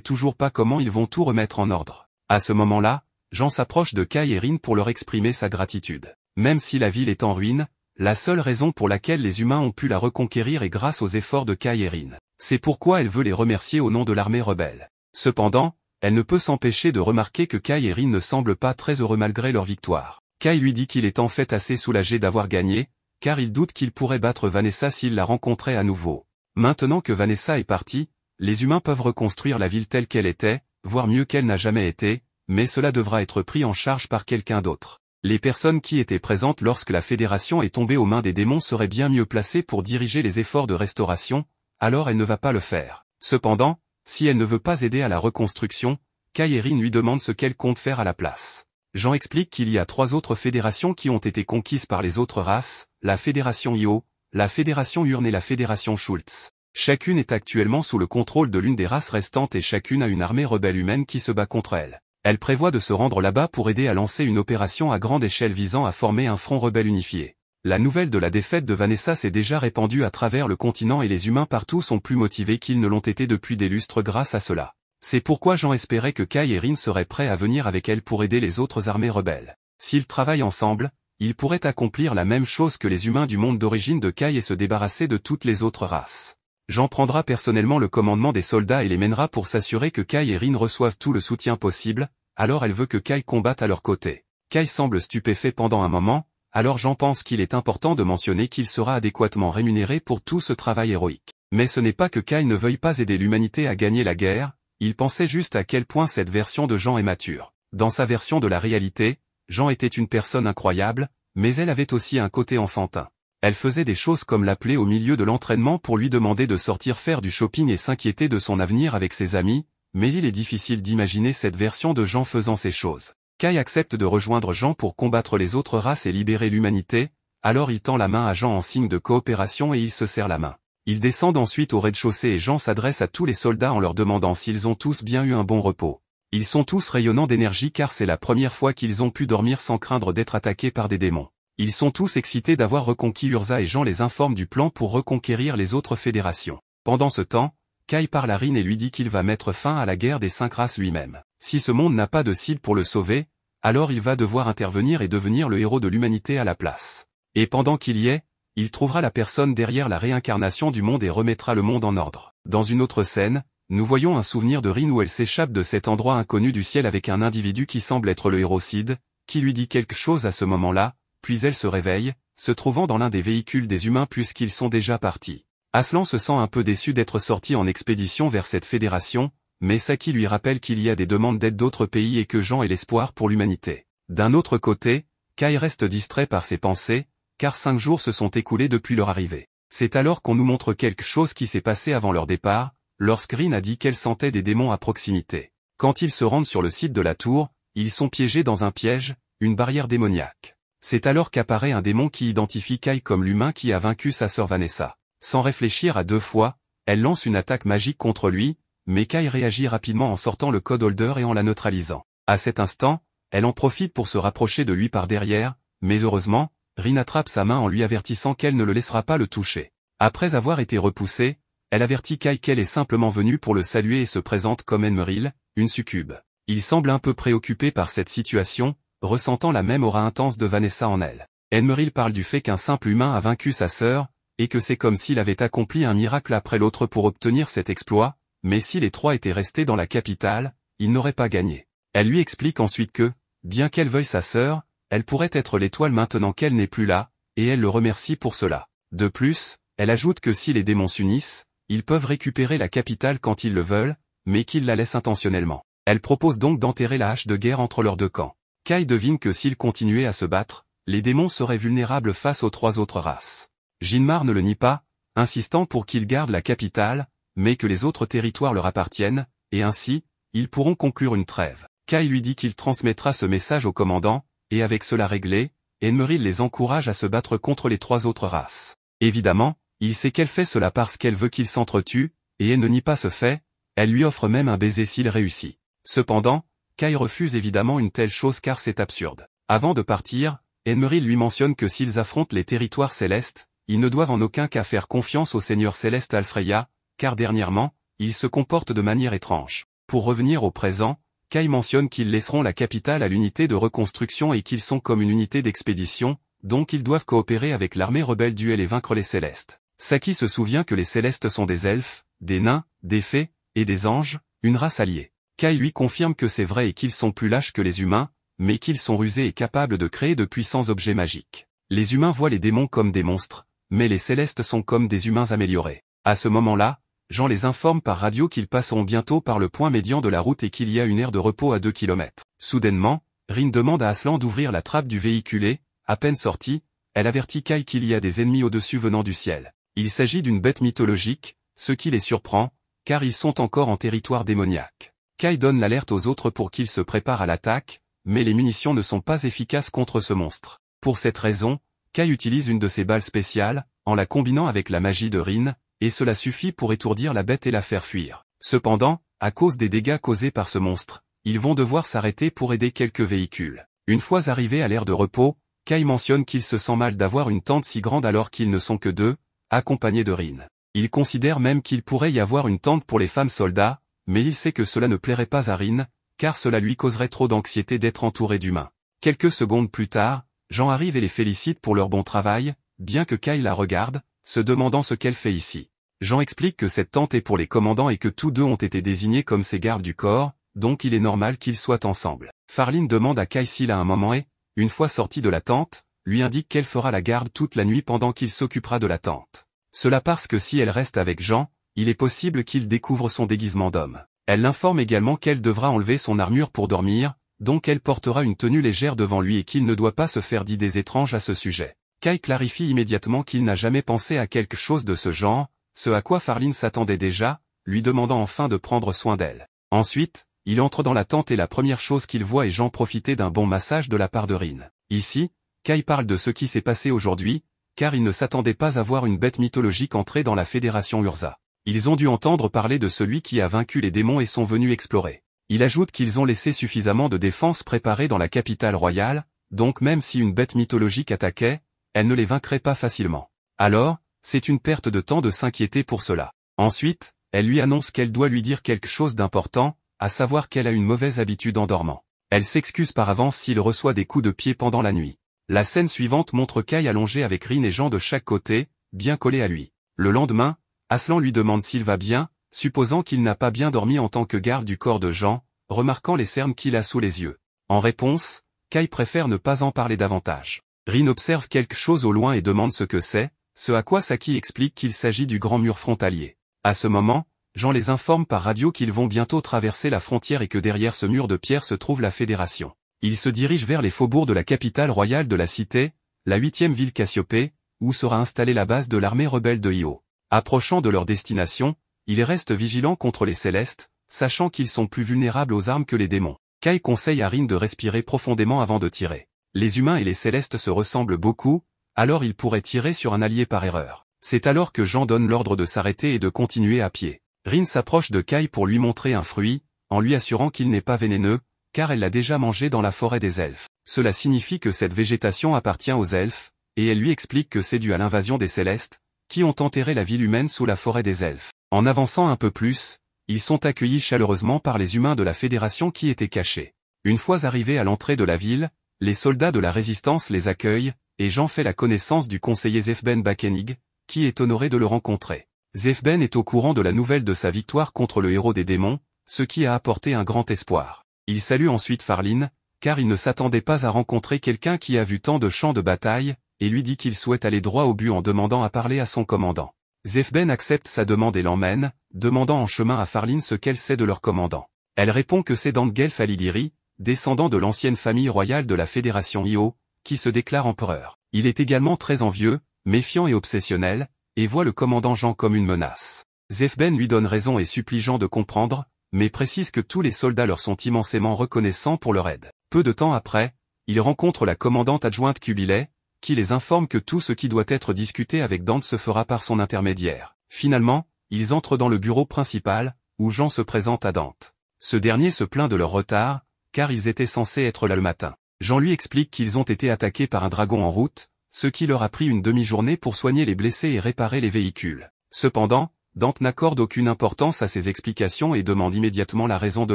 toujours pas comment ils vont tout remettre en ordre. À ce moment-là, Jean s'approche de Kai et Rin pour leur exprimer sa gratitude. Même si la ville est en ruine, la seule raison pour laquelle les humains ont pu la reconquérir est grâce aux efforts de Kai et Rin. C'est pourquoi elle veut les remercier au nom de l'armée rebelle. Cependant, elle ne peut s'empêcher de remarquer que Kai et Rin ne semblent pas très heureux malgré leur victoire. Kai lui dit qu'il est en fait assez soulagé d'avoir gagné, car il doute qu'il pourrait battre Vanessa s'il la rencontrait à nouveau. Maintenant que Vanessa est partie, les humains peuvent reconstruire la ville telle qu'elle était, voire mieux qu'elle n'a jamais été, mais cela devra être pris en charge par quelqu'un d'autre. Les personnes qui étaient présentes lorsque la Fédération est tombée aux mains des démons seraient bien mieux placées pour diriger les efforts de restauration, alors elle ne va pas le faire. Cependant, si elle ne veut pas aider à la reconstruction, Kai et Rin lui demandent ce qu'elle compte faire à la place. Jean explique qu'il y a 3 autres fédérations qui ont été conquises par les autres races, la Fédération Io, la Fédération Urne et la Fédération Schultz. Chacune est actuellement sous le contrôle de l'une des races restantes et chacune a une armée rebelle humaine qui se bat contre elle. Elle prévoit de se rendre là-bas pour aider à lancer une opération à grande échelle visant à former un front rebelle unifié. La nouvelle de la défaite de Vanessa s'est déjà répandue à travers le continent et les humains partout sont plus motivés qu'ils ne l'ont été depuis des lustres grâce à cela. C'est pourquoi Jean espérait que Kai et Rin seraient prêts à venir avec elle pour aider les autres armées rebelles. S'ils travaillent ensemble, ils pourraient accomplir la même chose que les humains du monde d'origine de Kai et se débarrasser de toutes les autres races. Jean prendra personnellement le commandement des soldats et les mènera pour s'assurer que Kai et Rin reçoivent tout le soutien possible, alors elle veut que Kai combatte à leur côté. Kai semble stupéfait pendant un moment, alors Jean pense qu'il est important de mentionner qu'il sera adéquatement rémunéré pour tout ce travail héroïque. Mais ce n'est pas que Kai ne veuille pas aider l'humanité à gagner la guerre, il pensait juste à quel point cette version de Jean est mature. Dans sa version de la réalité, Jean était une personne incroyable, mais elle avait aussi un côté enfantin. Elle faisait des choses comme l'appeler au milieu de l'entraînement pour lui demander de sortir faire du shopping et s'inquiéter de son avenir avec ses amis, mais il est difficile d'imaginer cette version de Jean faisant ces choses. Kai accepte de rejoindre Jean pour combattre les autres races et libérer l'humanité, alors il tend la main à Jean en signe de coopération et ils se serrent la main. Ils descendent ensuite au rez-de-chaussée et Jean s'adresse à tous les soldats en leur demandant s'ils ont tous bien eu un bon repos. Ils sont tous rayonnants d'énergie car c'est la première fois qu'ils ont pu dormir sans craindre d'être attaqués par des démons. Ils sont tous excités d'avoir reconquis Urza et Jean les informe du plan pour reconquérir les autres fédérations. Pendant ce temps, Kai parle à Rin et lui dit qu'il va mettre fin à la guerre des 5 races lui-même. Si ce monde n'a pas de cible pour le sauver, alors il va devoir intervenir et devenir le héros de l'humanité à la place. Et pendant qu'il y est, il trouvera la personne derrière la réincarnation du monde et remettra le monde en ordre. Dans une autre scène, nous voyons un souvenir de Rin où elle s'échappe de cet endroit inconnu du ciel avec un individu qui semble être le héros Sid, qui lui dit quelque chose à ce moment-là, puis elle se réveille, se trouvant dans l'un des véhicules des humains puisqu'ils sont déjà partis. Aslan se sent un peu déçu d'être sorti en expédition vers cette fédération, mais Saki lui rappelle qu'il y a des demandes d'aide d'autres pays et que Jean est l'espoir pour l'humanité. D'un autre côté, Kai reste distrait par ses pensées, car 5 jours se sont écoulés depuis leur arrivée. C'est alors qu'on nous montre quelque chose qui s'est passé avant leur départ, lorsque Rin a dit qu'elle sentait des démons à proximité. Quand ils se rendent sur le site de la tour, ils sont piégés dans un piège, une barrière démoniaque. C'est alors qu'apparaît un démon qui identifie Kai comme l'humain qui a vaincu sa sœur Vanessa. Sans réfléchir à 2 fois, elle lance une attaque magique contre lui, mais Kai réagit rapidement en sortant le code holder et en la neutralisant. À cet instant, elle en profite pour se rapprocher de lui par derrière, mais heureusement, Rin attrape sa main en lui avertissant qu'elle ne le laissera pas le toucher. Après avoir été repoussée, elle avertit Kai qu'elle est simplement venue pour le saluer et se présente comme Enmeril, une succube. Il semble un peu préoccupé par cette situation, ressentant la même aura intense de Vanessa en elle. Enmeril parle du fait qu'un simple humain a vaincu sa sœur, et que c'est comme s'il avait accompli un miracle après l'autre pour obtenir cet exploit, mais si les 3 étaient restés dans la capitale, ils n'auraient pas gagné. Elle lui explique ensuite que, bien qu'elle veuille sa sœur, elle pourrait être l'étoile maintenant qu'elle n'est plus là, et elle le remercie pour cela. De plus, elle ajoute que si les démons s'unissent, ils peuvent récupérer la capitale quand ils le veulent, mais qu'ils la laissent intentionnellement. Elle propose donc d'enterrer la hache de guerre entre leurs 2 camps. Kai devine que s'ils continuaient à se battre, les démons seraient vulnérables face aux 3 autres races. Jinmar ne le nie pas, insistant pour qu'ils gardent la capitale, mais que les autres territoires leur appartiennent, et ainsi, ils pourront conclure une trêve. Kai lui dit qu'il transmettra ce message au commandant, et avec cela réglé, Enmeril les encourage à se battre contre les 3 autres races. Évidemment, il sait qu'elle fait cela parce qu'elle veut qu'ils s'entretuent, et elle ne nie pas ce fait, elle lui offre même un baiser s'il réussit. Cependant, Kai refuse évidemment une telle chose car c'est absurde. Avant de partir, Emeril lui mentionne que s'ils affrontent les territoires célestes, ils ne doivent en aucun cas faire confiance au seigneur céleste Alfreya, car dernièrement, il se comporte de manière étrange. Pour revenir au présent, Kai mentionne qu'ils laisseront la capitale à l'unité de reconstruction et qu'ils sont comme une unité d'expédition, donc ils doivent coopérer avec l'armée rebelle duel et vaincre les célestes. Saki se souvient que les célestes sont des elfes, des nains, des fées, et des anges, une race alliée. Kai lui confirme que c'est vrai et qu'ils sont plus lâches que les humains, mais qu'ils sont rusés et capables de créer de puissants objets magiques. Les humains voient les démons comme des monstres, mais les célestes sont comme des humains améliorés. À ce moment-là, Jean les informe par radio qu'ils passeront bientôt par le point médian de la route et qu'il y a une aire de repos à 2 km. Soudainement, Rin demande à Aslan d'ouvrir la trappe du véhicule et, à peine sortie, elle avertit Kai qu'il y a des ennemis au-dessus venant du ciel. Il s'agit d'une bête mythologique, ce qui les surprend, car ils sont encore en territoire démoniaque. Kai donne l'alerte aux autres pour qu'ils se préparent à l'attaque, mais les munitions ne sont pas efficaces contre ce monstre. Pour cette raison, Kai utilise une de ses balles spéciales, en la combinant avec la magie de Rin, et cela suffit pour étourdir la bête et la faire fuir. Cependant, à cause des dégâts causés par ce monstre, ils vont devoir s'arrêter pour aider quelques véhicules. Une fois arrivés à l'aire de repos, Kai mentionne qu'il se sent mal d'avoir une tente si grande alors qu'ils ne sont que 2, accompagnés de Rin. Il considère même qu'il pourrait y avoir une tente pour les femmes soldats, mais il sait que cela ne plairait pas à Rin, car cela lui causerait trop d'anxiété d'être entouré d'humains. Quelques secondes plus tard, Jean arrive et les félicite pour leur bon travail, bien que Kai la regarde, se demandant ce qu'elle fait ici. Jean explique que cette tente est pour les commandants et que tous deux ont été désignés comme ses gardes du corps, donc il est normal qu'ils soient ensemble. Farline demande à Kai s'il a un moment et, une fois sorti de la tente, lui indique qu'elle fera la garde toute la nuit pendant qu'il s'occupera de la tente. Cela parce que si elle reste avec Jean, il est possible qu'il découvre son déguisement d'homme. Elle l'informe également qu'elle devra enlever son armure pour dormir, donc elle portera une tenue légère devant lui et qu'il ne doit pas se faire d'idées étranges à ce sujet. Kai clarifie immédiatement qu'il n'a jamais pensé à quelque chose de ce genre, ce à quoi Farline s'attendait déjà, lui demandant enfin de prendre soin d'elle. Ensuite, il entre dans la tente et la première chose qu'il voit est Jean profiter d'un bon massage de la part de Rin. Ici, Kai parle de ce qui s'est passé aujourd'hui, car il ne s'attendait pas à voir une bête mythologique entrer dans la Fédération Urza. Ils ont dû entendre parler de celui qui a vaincu les démons et sont venus explorer. Il ajoute qu'ils ont laissé suffisamment de défenses préparées dans la capitale royale, donc même si une bête mythologique attaquait, elle ne les vaincrait pas facilement. Alors, c'est une perte de temps de s'inquiéter pour cela. Ensuite, elle lui annonce qu'elle doit lui dire quelque chose d'important, à savoir qu'elle a une mauvaise habitude en dormant. Elle s'excuse par avance s'il reçoit des coups de pied pendant la nuit. La scène suivante montre Kai allongé avec Rin et Jean de chaque côté, bien collés à lui. Le lendemain, Aslan lui demande s'il va bien, supposant qu'il n'a pas bien dormi en tant que garde du corps de Jean, remarquant les cernes qu'il a sous les yeux. En réponse, Kai préfère ne pas en parler davantage. Rin observe quelque chose au loin et demande ce que c'est, ce à quoi Saki explique qu'il s'agit du grand mur frontalier. À ce moment, Jean les informe par radio qu'ils vont bientôt traverser la frontière et que derrière ce mur de pierre se trouve la Fédération. Ils se dirigent vers les faubourgs de la capitale royale de la cité, la 8e ville Cassiopée, où sera installée la base de l'armée rebelle de Io. Approchant de leur destination, ils restent vigilants contre les Célestes, sachant qu'ils sont plus vulnérables aux armes que les démons. Kai conseille à Rin de respirer profondément avant de tirer. Les humains et les Célestes se ressemblent beaucoup, alors ils pourraient tirer sur un allié par erreur. C'est alors que Jean donne l'ordre de s'arrêter et de continuer à pied. Rin s'approche de Kai pour lui montrer un fruit, en lui assurant qu'il n'est pas vénéneux, car elle l'a déjà mangé dans la forêt des elfes. Cela signifie que cette végétation appartient aux elfes, et elle lui explique que c'est dû à l'invasion des Célestes, qui ont enterré la ville humaine sous la forêt des elfes. En avançant un peu plus, ils sont accueillis chaleureusement par les humains de la Fédération qui étaient cachés. Une fois arrivés à l'entrée de la ville, les soldats de la Résistance les accueillent, et Jean fait la connaissance du conseiller Zefben Bakenig, qui est honoré de le rencontrer. Zefben est au courant de la nouvelle de sa victoire contre le héros des démons, ce qui a apporté un grand espoir. Il salue ensuite Farline, car il ne s'attendait pas à rencontrer quelqu'un qui a vu tant de champs de bataille, et lui dit qu'il souhaite aller droit au but en demandant à parler à son commandant. Zefben accepte sa demande et l'emmène, demandant en chemin à Farline ce qu'elle sait de leur commandant. Elle répond que c'est Dangelf Alighieri, descendant de l'ancienne famille royale de la Fédération Io, qui se déclare empereur. Il est également très envieux, méfiant et obsessionnel, et voit le commandant Jean comme une menace. Zefben lui donne raison et supplie Jean de comprendre, mais précise que tous les soldats leur sont immensément reconnaissants pour leur aide. Peu de temps après, il rencontre la commandante adjointe Kubilai, qui les informe que tout ce qui doit être discuté avec Dante se fera par son intermédiaire. Finalement, ils entrent dans le bureau principal, où Jean se présente à Dante. Ce dernier se plaint de leur retard, car ils étaient censés être là le matin. Jean lui explique qu'ils ont été attaqués par un dragon en route, ce qui leur a pris une demi-journée pour soigner les blessés et réparer les véhicules. Cependant, Dante n'accorde aucune importance à ces explications et demande immédiatement la raison de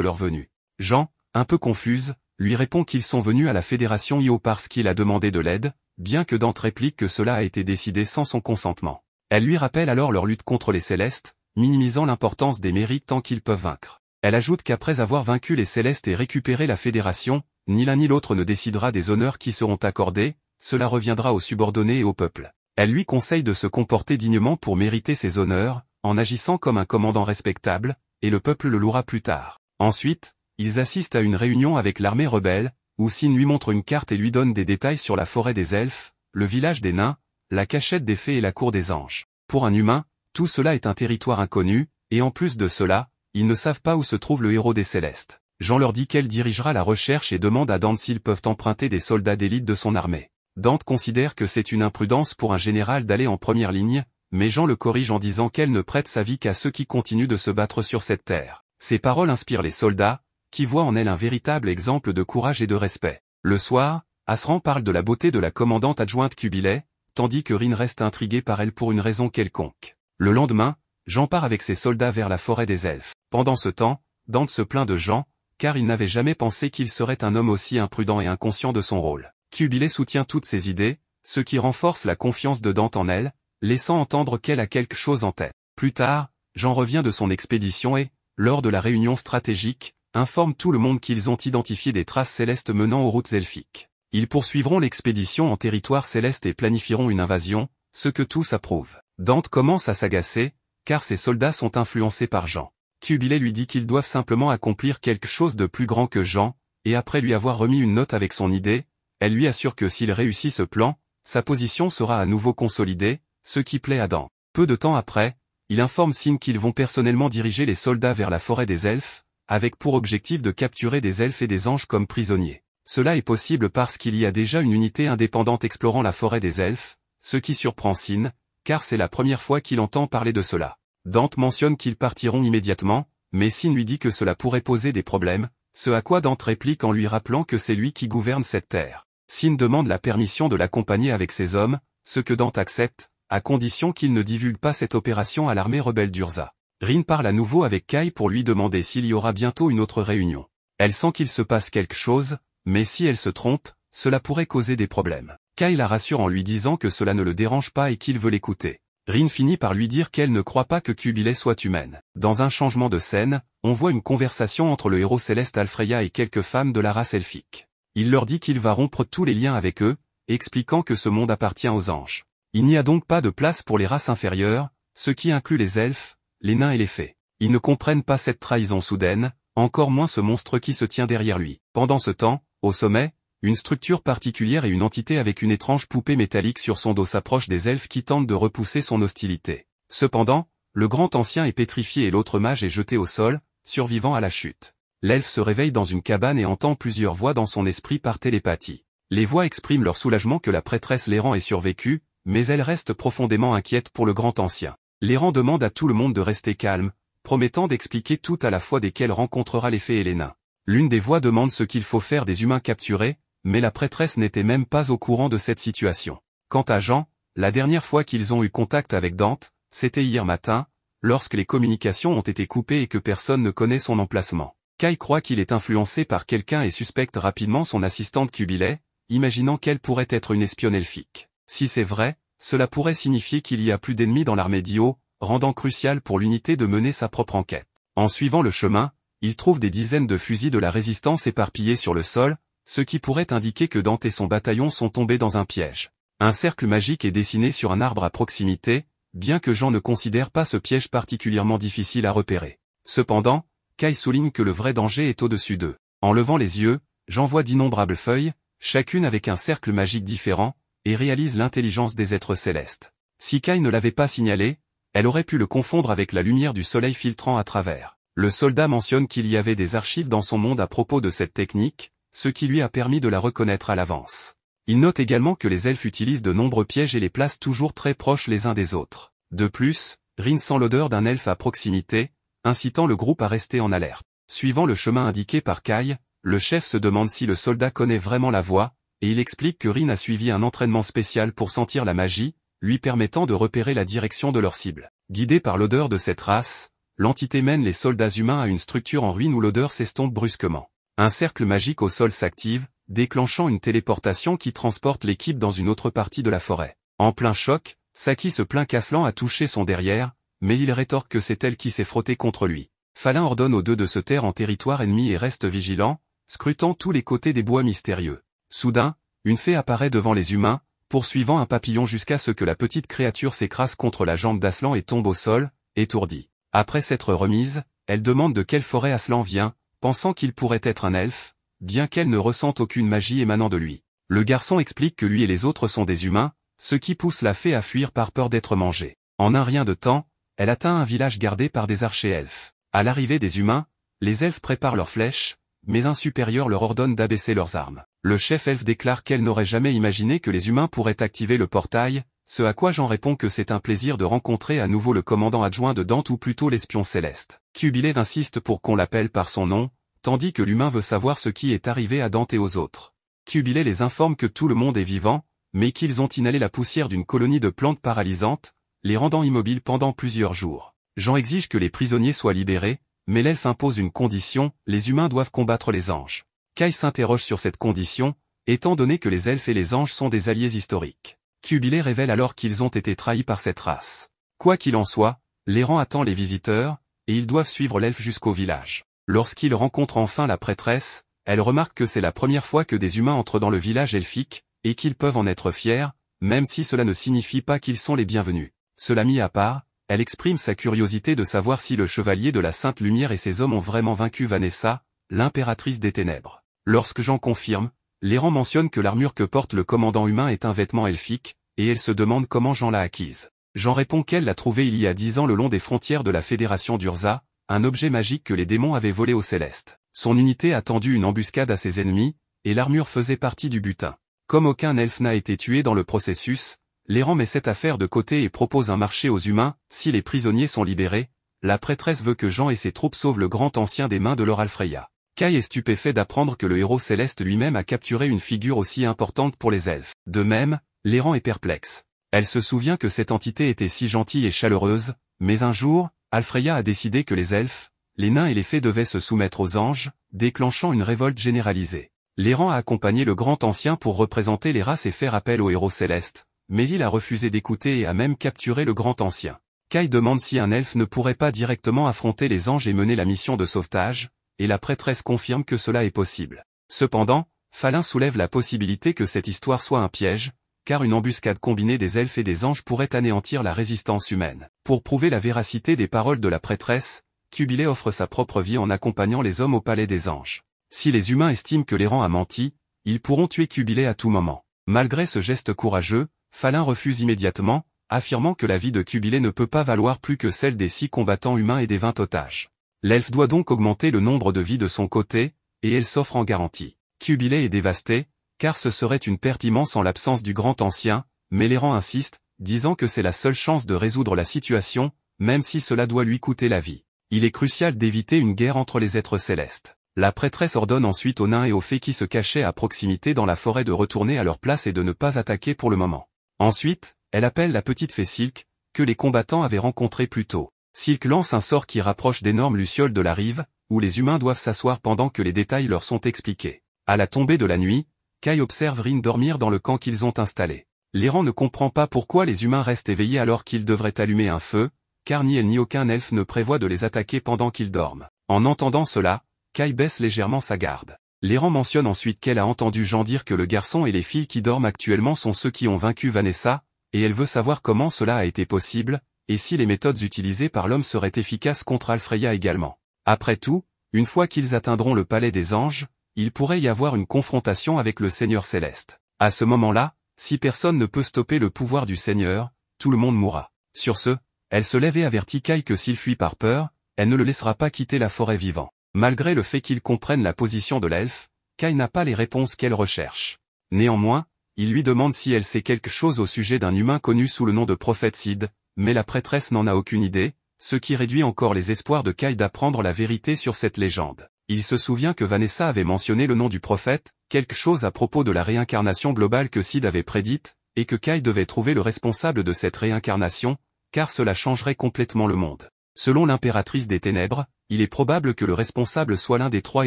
leur venue. Jean, un peu confuse, lui répond qu'ils sont venus à la Fédération Io parce qu'il a demandé de l'aide, bien que Dante réplique que cela a été décidé sans son consentement. Elle lui rappelle alors leur lutte contre les Célestes, minimisant l'importance des mérites tant qu'ils peuvent vaincre. Elle ajoute qu'après avoir vaincu les Célestes et récupéré la Fédération, ni l'un ni l'autre ne décidera des honneurs qui seront accordés, cela reviendra aux subordonnés et au peuple. Elle lui conseille de se comporter dignement pour mériter ces honneurs, en agissant comme un commandant respectable, et le peuple le louera plus tard. Ensuite, ils assistent à une réunion avec l'armée rebelle, où Sin lui montre une carte et lui donne des détails sur la forêt des elfes, le village des nains, la cachette des fées et la cour des anges. Pour un humain, tout cela est un territoire inconnu, et en plus de cela, ils ne savent pas où se trouve le héros des Célestes. Jean leur dit qu'elle dirigera la recherche et demande à Dante s'ils peuvent emprunter des soldats d'élite de son armée. Dante considère que c'est une imprudence pour un général d'aller en première ligne, mais Jean le corrige en disant qu'elle ne prête sa vie qu'à ceux qui continuent de se battre sur cette terre. Ces paroles inspirent les soldats, qui voient en elle un véritable exemple de courage et de respect. Le soir, Asran parle de la beauté de la commandante adjointe Kubilai, tandis que Rin reste intrigué par elle pour une raison quelconque. Le lendemain, Jean part avec ses soldats vers la forêt des elfes. Pendant ce temps, Dante se plaint de Jean, car il n'avait jamais pensé qu'il serait un homme aussi imprudent et inconscient de son rôle. Kubilai soutient toutes ses idées, ce qui renforce la confiance de Dante en elle, laissant entendre qu'elle a quelque chose en tête. Plus tard, Jean revient de son expédition et, lors de la réunion stratégique, informe tout le monde qu'ils ont identifié des traces célestes menant aux routes elfiques. Ils poursuivront l'expédition en territoire céleste et planifieront une invasion, ce que tous approuvent. Dante commence à s'agacer, car ses soldats sont influencés par Jean. Kubilai lui dit qu'ils doivent simplement accomplir quelque chose de plus grand que Jean, et après lui avoir remis une note avec son idée, elle lui assure que s'il réussit ce plan, sa position sera à nouveau consolidée, ce qui plaît à Dante. Peu de temps après, il informe Sin qu'ils vont personnellement diriger les soldats vers la forêt des elfes, avec pour objectif de capturer des elfes et des anges comme prisonniers. Cela est possible parce qu'il y a déjà une unité indépendante explorant la forêt des elfes, ce qui surprend Sin, car c'est la première fois qu'il entend parler de cela. Dante mentionne qu'ils partiront immédiatement, mais Sin lui dit que cela pourrait poser des problèmes, ce à quoi Dante réplique en lui rappelant que c'est lui qui gouverne cette terre. Sin demande la permission de l'accompagner avec ses hommes, ce que Dante accepte, à condition qu'il ne divulgue pas cette opération à l'armée rebelle d'Urza. Rin parle à nouveau avec Kai pour lui demander s'il y aura bientôt une autre réunion. Elle sent qu'il se passe quelque chose, mais si elle se trompe, cela pourrait causer des problèmes. Kai la rassure en lui disant que cela ne le dérange pas et qu'il veut l'écouter. Rin finit par lui dire qu'elle ne croit pas que Kubilai soit humaine. Dans un changement de scène, on voit une conversation entre le héros céleste Alfreya et quelques femmes de la race elfique. Il leur dit qu'il va rompre tous les liens avec eux, expliquant que ce monde appartient aux anges. Il n'y a donc pas de place pour les races inférieures, ce qui inclut les elfes, les nains et les fées. Ils ne comprennent pas cette trahison soudaine, encore moins ce monstre qui se tient derrière lui. Pendant ce temps, au sommet, une structure particulière et une entité avec une étrange poupée métallique sur son dos s'approche des elfes qui tentent de repousser son hostilité. Cependant, le grand ancien est pétrifié et l'autre mage est jeté au sol, survivant à la chute. L'elfe se réveille dans une cabane et entend plusieurs voix dans son esprit par télépathie. Les voix expriment leur soulagement que la prêtresse Léran ait survécu, mais elle reste profondément inquiète pour le grand ancien. Léran demande à tout le monde de rester calme, promettant d'expliquer tout à la fois desquels rencontrera les fées et les nains. L'une des voix demande ce qu'il faut faire des humains capturés, mais la prêtresse n'était même pas au courant de cette situation. Quant à Jean, la dernière fois qu'ils ont eu contact avec Dante, c'était hier matin, lorsque les communications ont été coupées et que personne ne connaît son emplacement. Kai croit qu'il est influencé par quelqu'un et suspecte rapidement son assistante Kubilai, imaginant qu'elle pourrait être une espionne elfique. Si c'est vrai, cela pourrait signifier qu'il y a plus d'ennemis dans l'armée d'Io, rendant crucial pour l'unité de mener sa propre enquête. En suivant le chemin, il trouve des dizaines de fusils de la résistance éparpillés sur le sol, ce qui pourrait indiquer que Dante et son bataillon sont tombés dans un piège. Un cercle magique est dessiné sur un arbre à proximité, bien que Jean ne considère pas ce piège particulièrement difficile à repérer. Cependant, Kai souligne que le vrai danger est au-dessus d'eux. En levant les yeux, Jean voit d'innombrables feuilles, chacune avec un cercle magique différent, et réalise l'intelligence des êtres célestes. Si Kai ne l'avait pas signalé, elle aurait pu le confondre avec la lumière du soleil filtrant à travers. Le soldat mentionne qu'il y avait des archives dans son monde à propos de cette technique, ce qui lui a permis de la reconnaître à l'avance. Il note également que les elfes utilisent de nombreux pièges et les placent toujours très proches les uns des autres. De plus, Rin sent l'odeur d'un elfe à proximité, incitant le groupe à rester en alerte. Suivant le chemin indiqué par Kai, Le chef se demande si le soldat connaît vraiment la voie, et il explique que Rin a suivi un entraînement spécial pour sentir la magie, lui permettant de repérer la direction de leur cible. Guidé par l'odeur de cette race, l'entité mène les soldats humains à une structure en ruine où l'odeur s'estompe brusquement. Un cercle magique au sol s'active, déclenchant une téléportation qui transporte l'équipe dans une autre partie de la forêt. En plein choc, Saki se plaint qu'Aslan a touché son derrière, mais il rétorque que c'est elle qui s'est frottée contre lui. Falin ordonne aux deux de se taire en territoire ennemi et reste vigilant, scrutant tous les côtés des bois mystérieux. Soudain, une fée apparaît devant les humains, poursuivant un papillon jusqu'à ce que la petite créature s'écrase contre la jambe d'Aslan et tombe au sol, étourdie. Après s'être remise, elle demande de quelle forêt Aslan vient, pensant qu'il pourrait être un elfe, bien qu'elle ne ressente aucune magie émanant de lui. Le garçon explique que lui et les autres sont des humains, ce qui pousse la fée à fuir par peur d'être mangée. En un rien de temps, elle atteint un village gardé par des archers elfes. À l'arrivée des humains, les elfes préparent leurs flèches, mais un supérieur leur ordonne d'abaisser leurs armes. Le chef elfe déclare qu'elle n'aurait jamais imaginé que les humains pourraient activer le portail, ce à quoi Jean répond que c'est un plaisir de rencontrer à nouveau le commandant adjoint de Dante ou plutôt l'espion céleste. Cubilé insiste pour qu'on l'appelle par son nom, tandis que l'humain veut savoir ce qui est arrivé à Dante et aux autres. Cubilé les informe que tout le monde est vivant, mais qu'ils ont inhalé la poussière d'une colonie de plantes paralysantes, les rendant immobiles pendant plusieurs jours. Jean exige que les prisonniers soient libérés, mais l'elfe impose une condition, les humains doivent combattre les anges. Kai s'interroge sur cette condition, étant donné que les elfes et les anges sont des alliés historiques. Cubilé révèle alors qu'ils ont été trahis par cette race. Quoi qu'il en soit, l'errant attend les visiteurs, et ils doivent suivre l'elfe jusqu'au village. Lorsqu'ils rencontrent enfin la prêtresse, elle remarque que c'est la première fois que des humains entrent dans le village elfique, et qu'ils peuvent en être fiers, même si cela ne signifie pas qu'ils sont les bienvenus. Cela mis à part, elle exprime sa curiosité de savoir si le chevalier de la Sainte Lumière et ses hommes ont vraiment vaincu Vanessa, l'impératrice des ténèbres. Lorsque Jean confirme, l'errant mentionne que l'armure que porte le commandant humain est un vêtement elfique, et elle se demande comment Jean l'a acquise. Jean répond qu'elle l'a trouvé il y a 10 ans le long des frontières de la Fédération d'Urza, un objet magique que les démons avaient volé aux Célestes. Son unité a tendu une embuscade à ses ennemis, et l'armure faisait partie du butin. Comme aucun elfe n'a été tué dans le processus, l'errant met cette affaire de côté et propose un marché aux humains, si les prisonniers sont libérés, la prêtresse veut que Jean et ses troupes sauvent le grand ancien des mains de Laure Alfreya. Kai est stupéfait d'apprendre que le héros céleste lui-même a capturé une figure aussi importante pour les elfes. De même, l'errant est perplexe. Elle se souvient que cette entité était si gentille et chaleureuse, mais un jour, Alfreya a décidé que les elfes, les nains et les fées devaient se soumettre aux anges, déclenchant une révolte généralisée. L'errant a accompagné le grand ancien pour représenter les races et faire appel au héros céleste, mais il a refusé d'écouter et a même capturé le grand ancien. Kai demande si un elfe ne pourrait pas directement affronter les anges et mener la mission de sauvetage, et la prêtresse confirme que cela est possible. Cependant, Falin soulève la possibilité que cette histoire soit un piège, car une embuscade combinée des elfes et des anges pourrait anéantir la résistance humaine. Pour prouver la véracité des paroles de la prêtresse, Cubilé offre sa propre vie en accompagnant les hommes au palais des anges. Si les humains estiment que l'errant a menti, ils pourront tuer Cubilé à tout moment. Malgré ce geste courageux, Falin refuse immédiatement, affirmant que la vie de Cubilé ne peut pas valoir plus que celle des 6 combattants humains et des 20 otages. L'elfe doit donc augmenter le nombre de vies de son côté, et elle s'offre en garantie. Cubilé est dévasté, car ce serait une perte immense en l'absence du grand ancien, mais l'errant insiste, disant que c'est la seule chance de résoudre la situation, même si cela doit lui coûter la vie. Il est crucial d'éviter une guerre entre les êtres célestes. La prêtresse ordonne ensuite aux nains et aux fées qui se cachaient à proximité dans la forêt de retourner à leur place et de ne pas attaquer pour le moment. Ensuite, elle appelle la petite fée Silk, que les combattants avaient rencontrée plus tôt. Silk lance un sort qui rapproche d'énormes lucioles de la rive, où les humains doivent s'asseoir pendant que les détails leur sont expliqués. À la tombée de la nuit, Kai observe Rin dormir dans le camp qu'ils ont installé. L'errant ne comprend pas pourquoi les humains restent éveillés alors qu'ils devraient allumer un feu, car ni elle ni aucun elfe ne prévoit de les attaquer pendant qu'ils dorment. En entendant cela, Kai baisse légèrement sa garde. L'errant mentionne ensuite qu'elle a entendu Jean dire que le garçon et les filles qui dorment actuellement sont ceux qui ont vaincu Vanessa, et elle veut savoir comment cela a été possible, et si les méthodes utilisées par l'homme seraient efficaces contre Alfreya également. Après tout, une fois qu'ils atteindront le palais des anges, il pourrait y avoir une confrontation avec le Seigneur Céleste. À ce moment-là, si personne ne peut stopper le pouvoir du Seigneur, tout le monde mourra. Sur ce, elle se lève et avertit Kai que s'il fuit par peur, elle ne le laissera pas quitter la forêt vivant. Malgré le fait qu'il comprenne la position de l'elfe, Kai n'a pas les réponses qu'elle recherche. Néanmoins, il lui demande si elle sait quelque chose au sujet d'un humain connu sous le nom de Prophète Sid, mais la prêtresse n'en a aucune idée, ce qui réduit encore les espoirs de Kai d'apprendre la vérité sur cette légende. Il se souvient que Vanessa avait mentionné le nom du prophète, quelque chose à propos de la réincarnation globale que Sid avait prédite, et que Kai devait trouver le responsable de cette réincarnation, car cela changerait complètement le monde. Selon l'impératrice des ténèbres, il est probable que le responsable soit l'un des 3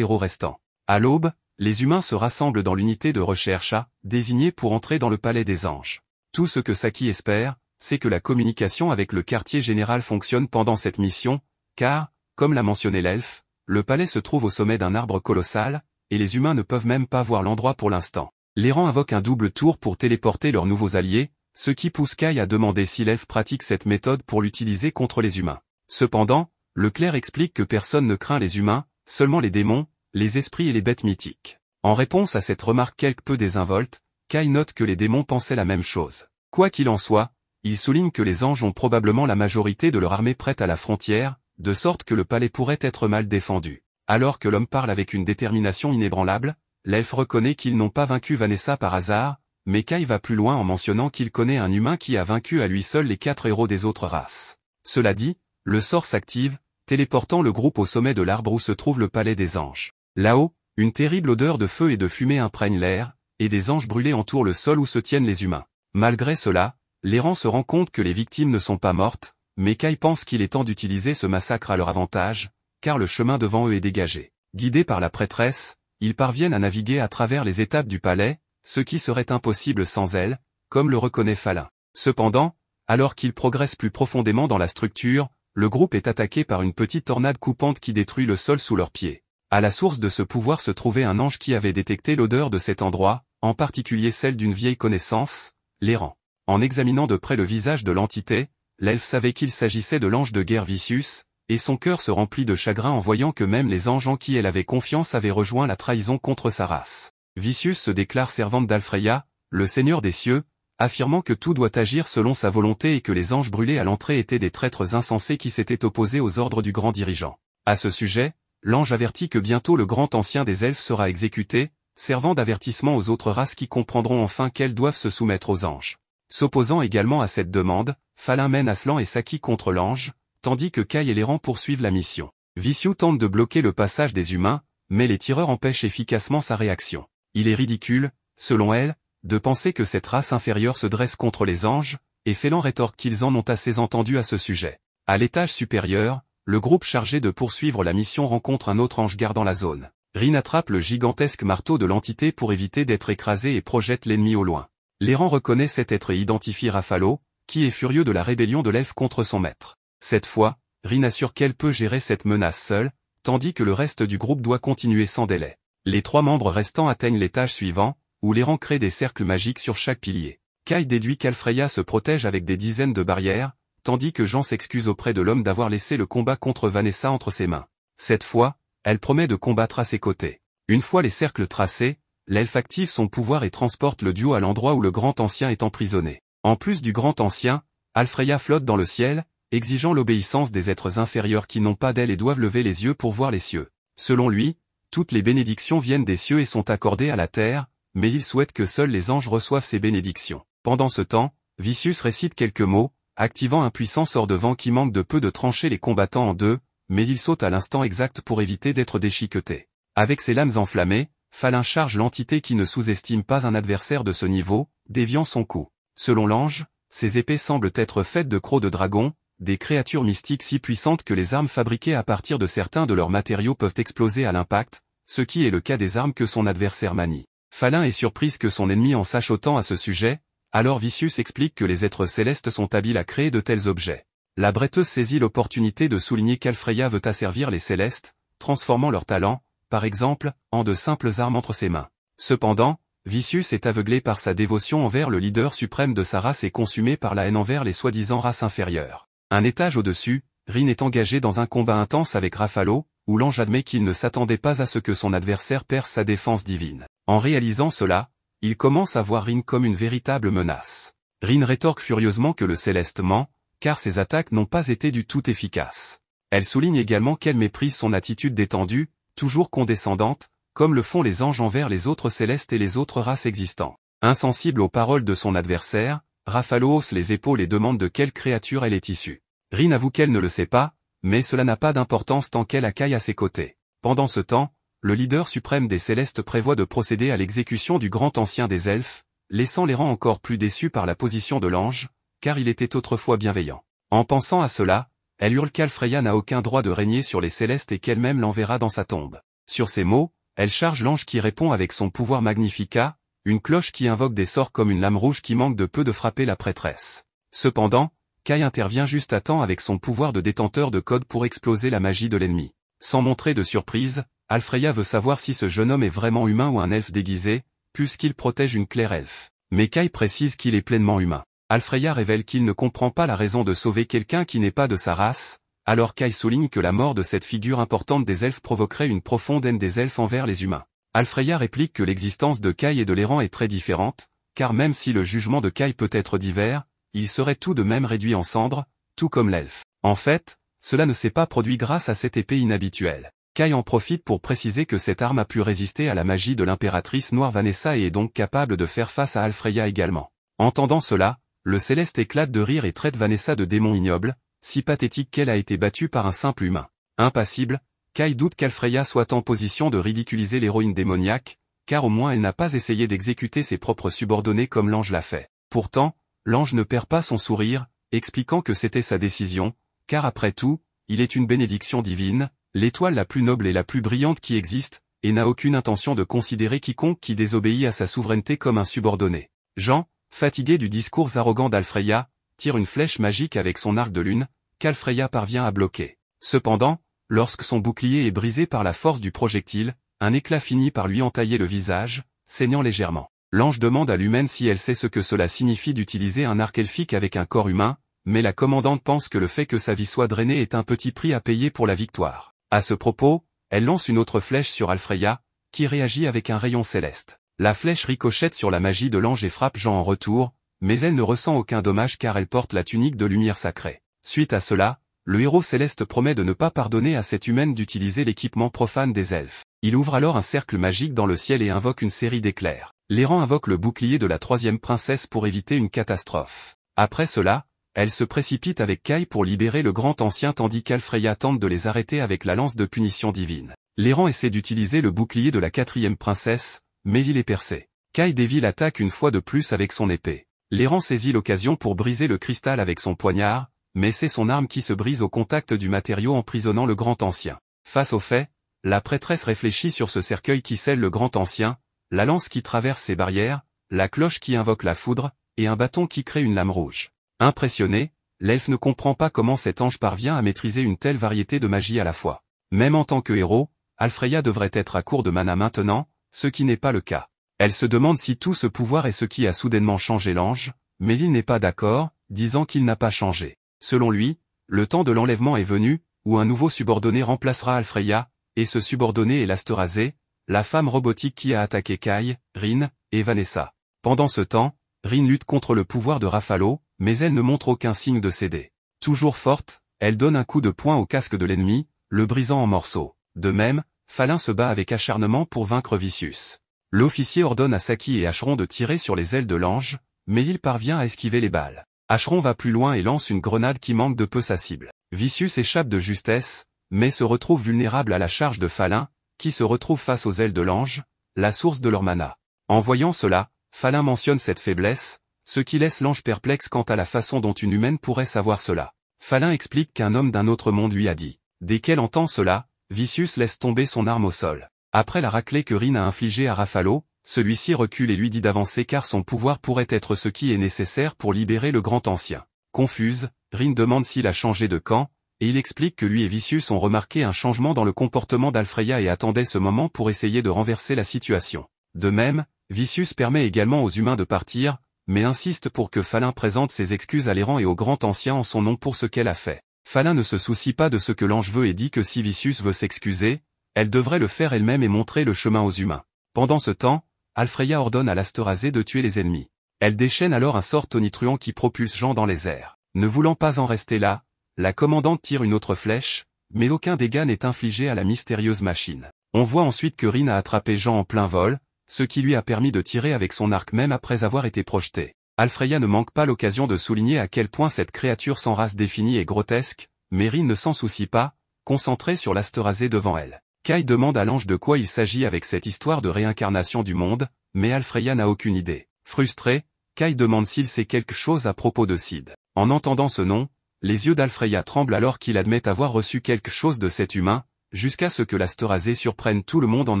héros restants. À l'aube, les humains se rassemblent dans l'unité de recherche A, désignée pour entrer dans le palais des anges. Tout ce que Saki espère, c'est que la communication avec le quartier général fonctionne pendant cette mission, car, comme l'a mentionné l'elfe, le palais se trouve au sommet d'un arbre colossal, et les humains ne peuvent même pas voir l'endroit pour l'instant. L'errant invoque un double tour pour téléporter leurs nouveaux alliés, ce qui pousse Kai à demander si l'elfe pratique cette méthode pour l'utiliser contre les humains. Cependant, le clerc explique que personne ne craint les humains, seulement les démons, les esprits et les bêtes mythiques. En réponse à cette remarque quelque peu désinvolte, Kai note que les démons pensaient la même chose. Quoi qu'il en soit, il souligne que les anges ont probablement la majorité de leur armée prête à la frontière, de sorte que le palais pourrait être mal défendu. Alors que l'homme parle avec une détermination inébranlable, l'elfe reconnaît qu'ils n'ont pas vaincu Vanessa par hasard, mais Kai va plus loin en mentionnant qu'il connaît un humain qui a vaincu à lui seul les 4 héros des autres races. Cela dit, le sort s'active, téléportant le groupe au sommet de l'arbre où se trouve le palais des anges. Là-haut, une terrible odeur de feu et de fumée imprègne l'air, et des anges brûlés entourent le sol où se tiennent les humains. Malgré cela, l'errant se rend compte que les victimes ne sont pas mortes, mais Kai pense qu'il est temps d'utiliser ce massacre à leur avantage, car le chemin devant eux est dégagé. Guidés par la prêtresse, ils parviennent à naviguer à travers les étapes du palais, ce qui serait impossible sans elle, comme le reconnaît Falin. Cependant, alors qu'ils progressent plus profondément dans la structure, le groupe est attaqué par une petite tornade coupante qui détruit le sol sous leurs pieds. À la source de ce pouvoir se trouvait un ange qui avait détecté l'odeur de cet endroit, en particulier celle d'une vieille connaissance, l'errant. En examinant de près le visage de l'entité, l'elfe savait qu'il s'agissait de l'ange de guerre Vicius, et son cœur se remplit de chagrin en voyant que même les anges en qui elle avait confiance avaient rejoint la trahison contre sa race. Vicius se déclare servante d'Alfreya, le seigneur des cieux, affirmant que tout doit agir selon sa volonté et que les anges brûlés à l'entrée étaient des traîtres insensés qui s'étaient opposés aux ordres du grand dirigeant. À ce sujet, l'ange avertit que bientôt le grand ancien des elfes sera exécuté, servant d'avertissement aux autres races qui comprendront enfin qu'elles doivent se soumettre aux anges. S'opposant également à cette demande, Falin mène Aslan et Saki contre l'ange, tandis que Kai et l'errant poursuivent la mission. Vicious tente de bloquer le passage des humains, mais les tireurs empêchent efficacement sa réaction. Il est ridicule, selon elle, de penser que cette race inférieure se dresse contre les anges, et Félan rétorque qu'ils en ont assez entendu à ce sujet. À l'étage supérieur, le groupe chargé de poursuivre la mission rencontre un autre ange gardant la zone. Rin attrape le gigantesque marteau de l'entité pour éviter d'être écrasé et projette l'ennemi au loin. L'errant reconnaît cet être et identifie Rafalo, qui est furieux de la rébellion de l'elfe contre son maître. Cette fois, Rin assure qu'elle peut gérer cette menace seule, tandis que le reste du groupe doit continuer sans délai. Les 3 membres restants atteignent l'étage suivant, où l'errant crée des cercles magiques sur chaque pilier. Kai déduit qu'Alfreya se protège avec des dizaines de barrières, tandis que Jean s'excuse auprès de l'homme d'avoir laissé le combat contre Vanessa entre ses mains. Cette fois, elle promet de combattre à ses côtés. Une fois les cercles tracés, l'elfe active son pouvoir et transporte le duo à l'endroit où le grand ancien est emprisonné. En plus du grand ancien, Alfreya flotte dans le ciel, exigeant l'obéissance des êtres inférieurs qui n'ont pas d'ailes et doivent lever les yeux pour voir les cieux. Selon lui, toutes les bénédictions viennent des cieux et sont accordées à la terre, mais il souhaite que seuls les anges reçoivent ces bénédictions. Pendant ce temps, Vicius récite quelques mots, activant un puissant sort de vent qui manque de peu de trancher les combattants en deux, mais il saute à l'instant exact pour éviter d'être déchiqueté. Avec ses lames enflammées, Falin charge l'entité qui ne sous-estime pas un adversaire de ce niveau, déviant son coup. Selon l'ange, ces épées semblent être faites de crocs de dragon, des créatures mystiques si puissantes que les armes fabriquées à partir de certains de leurs matériaux peuvent exploser à l'impact, ce qui est le cas des armes que son adversaire manie. Falin est surprise que son ennemi en sache autant à ce sujet, alors Vicius explique que les êtres célestes sont habiles à créer de tels objets. La bretteuse saisit l'opportunité de souligner qu'Alfreya veut asservir les célestes, transformant leurs talents, par exemple, en de simples armes entre ses mains. Cependant, Vicius est aveuglé par sa dévotion envers le leader suprême de sa race et consumé par la haine envers les soi-disant races inférieures. Un étage au-dessus, Rin est engagé dans un combat intense avec Rafalo, où l'ange admet qu'il ne s'attendait pas à ce que son adversaire perce sa défense divine. En réalisant cela, il commence à voir Rin comme une véritable menace. Rin rétorque furieusement que le céleste ment, car ses attaques n'ont pas été du tout efficaces. Elle souligne également qu'elle méprise son attitude détendue, toujours condescendante, comme le font les anges envers les autres célestes et les autres races existantes. Insensible aux paroles de son adversaire, Rafalo hausse les épaules et demande de quelle créature elle est issue. Rin avoue qu'elle ne le sait pas, mais cela n'a pas d'importance tant qu'elle a Kai à ses côtés. Pendant ce temps, le leader suprême des Célestes prévoit de procéder à l'exécution du grand ancien des elfes, laissant les rangs encore plus déçus par la position de l'ange, car il était autrefois bienveillant. En pensant à cela, elle hurle qu'Alfreya n'a aucun droit de régner sur les Célestes et qu'elle-même l'enverra dans sa tombe. Sur ces mots, elle charge l'ange qui répond avec son pouvoir Magnifica, une cloche qui invoque des sorts comme une lame rouge qui manque de peu de frapper la prêtresse. Cependant, Kai intervient juste à temps avec son pouvoir de détenteur de code pour exploser la magie de l'ennemi. Sans montrer de surprise, Alfreya veut savoir si ce jeune homme est vraiment humain ou un elfe déguisé, puisqu'il protège une claire elfe. Mais Kai précise qu'il est pleinement humain. Alfreya révèle qu'il ne comprend pas la raison de sauver quelqu'un qui n'est pas de sa race, alors Kai souligne que la mort de cette figure importante des elfes provoquerait une profonde haine des elfes envers les humains. Alfreya réplique que l'existence de Kai et de l'errant est très différente, car même si le jugement de Kai peut être divers, il serait tout de même réduit en cendres, tout comme l'elfe. En fait, cela ne s'est pas produit grâce à cette épée inhabituelle. Kai en profite pour préciser que cette arme a pu résister à la magie de l'impératrice noire Vanessa et est donc capable de faire face à Alfreya également. Entendant cela, le Céleste éclate de rire et traite Vanessa de démon ignoble, si pathétique qu'elle a été battue par un simple humain. Impassible, Kai doute qu'Alfreya soit en position de ridiculiser l'héroïne démoniaque, car au moins elle n'a pas essayé d'exécuter ses propres subordonnés comme l'ange l'a fait. Pourtant, l'ange ne perd pas son sourire, expliquant que c'était sa décision, car après tout, il est une bénédiction divine, l'étoile la plus noble et la plus brillante qui existe, et n'a aucune intention de considérer quiconque qui désobéit à sa souveraineté comme un subordonné. Jean, fatigué du discours arrogant d'Alfreya, tire une flèche magique avec son arc de lune, qu'Alfreya parvient à bloquer. Cependant, lorsque son bouclier est brisé par la force du projectile, un éclat finit par lui entailler le visage, saignant légèrement. L'ange demande à l'humaine si elle sait ce que cela signifie d'utiliser un arc elfique avec un corps humain, mais la commandante pense que le fait que sa vie soit drainée est un petit prix à payer pour la victoire. À ce propos, elle lance une autre flèche sur Alfreya, qui réagit avec un rayon céleste. La flèche ricochette sur la magie de l'ange et frappe Jean en retour, mais elle ne ressent aucun dommage car elle porte la tunique de lumière sacrée. Suite à cela, le héros céleste promet de ne pas pardonner à cette humaine d'utiliser l'équipement profane des elfes. Il ouvre alors un cercle magique dans le ciel et invoque une série d'éclairs. L'errant invoque le bouclier de la troisième princesse pour éviter une catastrophe. Après cela, elle se précipite avec Kai pour libérer le grand ancien tandis qu'Alfreya tente de les arrêter avec la lance de punition divine. L'errant essaie d'utiliser le bouclier de la quatrième princesse, mais il est percé. Kai dévie l'attaque une fois de plus avec son épée. L'errant saisit l'occasion pour briser le cristal avec son poignard, mais c'est son arme qui se brise au contact du matériau emprisonnant le grand ancien. Face au fait, la prêtresse réfléchit sur ce cercueil qui scelle le grand ancien, la lance qui traverse ses barrières, la cloche qui invoque la foudre, et un bâton qui crée une lame rouge. Impressionné, l'elfe ne comprend pas comment cet ange parvient à maîtriser une telle variété de magie à la fois. Même en tant que héros, Alfreya devrait être à court de mana maintenant, ce qui n'est pas le cas. Elle se demande si tout ce pouvoir est ce qui a soudainement changé l'ange, mais il n'est pas d'accord, disant qu'il n'a pas changé. Selon lui, le temps de l'enlèvement est venu, où un nouveau subordonné remplacera Alfreya, et ce subordonné est l'Asterazé, la femme robotique qui a attaqué Kai, Rin, et Vanessa. Pendant ce temps, Rin lutte contre le pouvoir de Raphalo, mais elle ne montre aucun signe de céder. Toujours forte, elle donne un coup de poing au casque de l'ennemi, le brisant en morceaux. De même, Falin se bat avec acharnement pour vaincre Vicious. L'officier ordonne à Saki et Acheron de tirer sur les ailes de l'ange, mais il parvient à esquiver les balles. Acheron va plus loin et lance une grenade qui manque de peu sa cible. Vicious échappe de justesse, mais se retrouve vulnérable à la charge de Falin, qui se retrouve face aux ailes de l'ange, la source de leur mana. En voyant cela, Falin mentionne cette faiblesse, ce qui laisse l'ange perplexe quant à la façon dont une humaine pourrait savoir cela. Falin explique qu'un homme d'un autre monde lui a dit. Dès qu'elle entend cela, Vicious laisse tomber son arme au sol. Après la raclée que Rin a infligée à Raphalo, celui-ci recule et lui dit d'avancer car son pouvoir pourrait être ce qui est nécessaire pour libérer le grand ancien. Confuse, Rin demande s'il a changé de camp, et il explique que lui et Vicious ont remarqué un changement dans le comportement d'Alfreya et attendaient ce moment pour essayer de renverser la situation. De même, Vicious permet également aux humains de partir, mais insiste pour que Falin présente ses excuses à l'errant et au grand ancien en son nom pour ce qu'elle a fait. Falin ne se soucie pas de ce que l'ange veut et dit que si Vicious veut s'excuser, elle devrait le faire elle-même et montrer le chemin aux humains. Pendant ce temps, Alfreya ordonne à l'Asterazé de tuer les ennemis. Elle déchaîne alors un sort tonitruant qui propulse Jean dans les airs. Ne voulant pas en rester là, la commandante tire une autre flèche, mais aucun dégât n'est infligé à la mystérieuse machine. On voit ensuite que Rin a attrapé Jean en plein vol, ce qui lui a permis de tirer avec son arc même après avoir été projeté. Alfreya ne manque pas l'occasion de souligner à quel point cette créature sans race définie est grotesque, mais Rin ne s'en soucie pas, concentrée sur l'Asterazé devant elle. Kai demande à l'ange de quoi il s'agit avec cette histoire de réincarnation du monde, mais Alfreya n'a aucune idée. Frustré, Kai demande s'il sait quelque chose à propos de Sid. En entendant ce nom, les yeux d'Alfreya tremblent alors qu'il admet avoir reçu quelque chose de cet humain, jusqu'à ce que l'Asterazé surprenne tout le monde en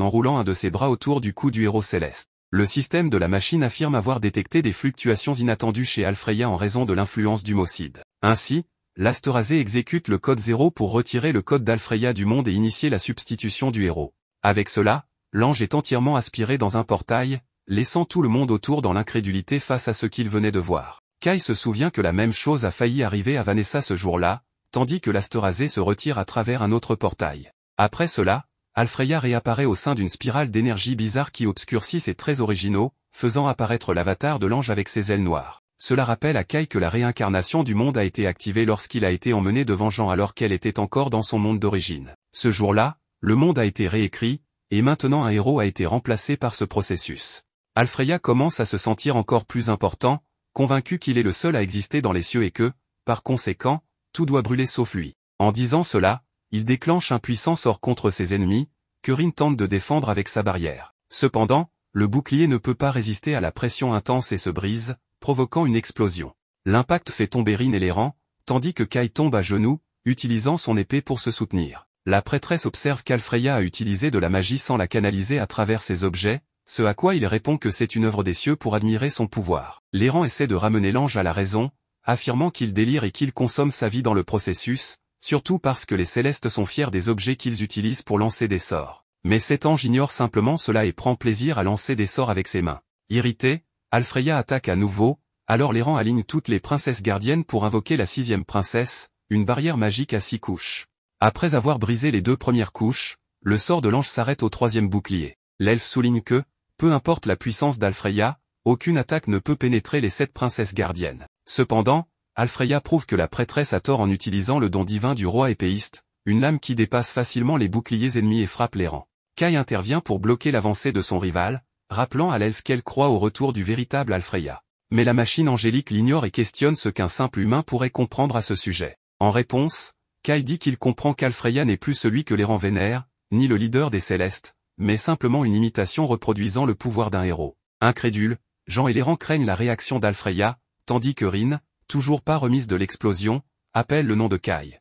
enroulant un de ses bras autour du cou du héros céleste. Le système de la machine affirme avoir détecté des fluctuations inattendues chez Alfreya en raison de l'influence du mot Sid. Ainsi, l'Asterazé exécute le code 0 pour retirer le code d'Alfreya du monde et initier la substitution du héros. Avec cela, l'ange est entièrement aspiré dans un portail, laissant tout le monde autour dans l'incrédulité face à ce qu'il venait de voir. Kai se souvient que la même chose a failli arriver à Vanessa ce jour-là, tandis que l'Asterazé se retire à travers un autre portail. Après cela, Alfreya réapparaît au sein d'une spirale d'énergie bizarre qui obscurcit ses traits originaux, faisant apparaître l'avatar de l'ange avec ses ailes noires. Cela rappelle à Kai que la réincarnation du monde a été activée lorsqu'il a été emmené devant Jean alors qu'elle était encore dans son monde d'origine. Ce jour-là, le monde a été réécrit, et maintenant un héros a été remplacé par ce processus. Alfreya commence à se sentir encore plus important, convaincu qu'il est le seul à exister dans les cieux et que, par conséquent, tout doit brûler sauf lui. En disant cela, il déclenche un puissant sort contre ses ennemis, que Rin tente de défendre avec sa barrière. Cependant, le bouclier ne peut pas résister à la pression intense et se brise, provoquant une explosion. L'impact fait tomber Rin et les rangs, tandis que Kai tombe à genoux, utilisant son épée pour se soutenir. La prêtresse observe qu'Alfreya a utilisé de la magie sans la canaliser à travers ses objets, ce à quoi il répond que c'est une œuvre des cieux pour admirer son pouvoir. L'errant essaie de ramener l'ange à la raison, affirmant qu'il délire et qu'il consomme sa vie dans le processus, surtout parce que les célestes sont fiers des objets qu'ils utilisent pour lancer des sorts. Mais cet ange ignore simplement cela et prend plaisir à lancer des sorts avec ses mains. Irrité, Alfreya attaque à nouveau, alors l'errant aligne toutes les princesses gardiennes pour invoquer la 6e princesse, une barrière magique à 6 couches. Après avoir brisé les 2 premières couches, le sort de l'ange s'arrête au 3e bouclier. L'elfe souligne que, peu importe la puissance d'Alfreya, aucune attaque ne peut pénétrer les 7 princesses gardiennes. Cependant, Alfreya prouve que la prêtresse a tort en utilisant le don divin du roi épéiste, une lame qui dépasse facilement les boucliers ennemis et frappe les rangs. Kai intervient pour bloquer l'avancée de son rival, rappelant à l'elfe qu'elle croit au retour du véritable Alfreya. Mais la machine angélique l'ignore et questionne ce qu'un simple humain pourrait comprendre à ce sujet. En réponse, Kai dit qu'il comprend qu'Alfreya n'est plus celui que les rangs vénèrent, ni le leader des célestes, mais simplement une imitation reproduisant le pouvoir d'un héros. Incrédule, Jean et les rangs craignent la réaction d'Alfreya, tandis que Rin, toujours pas remise de l'explosion, appelle le nom de Kai.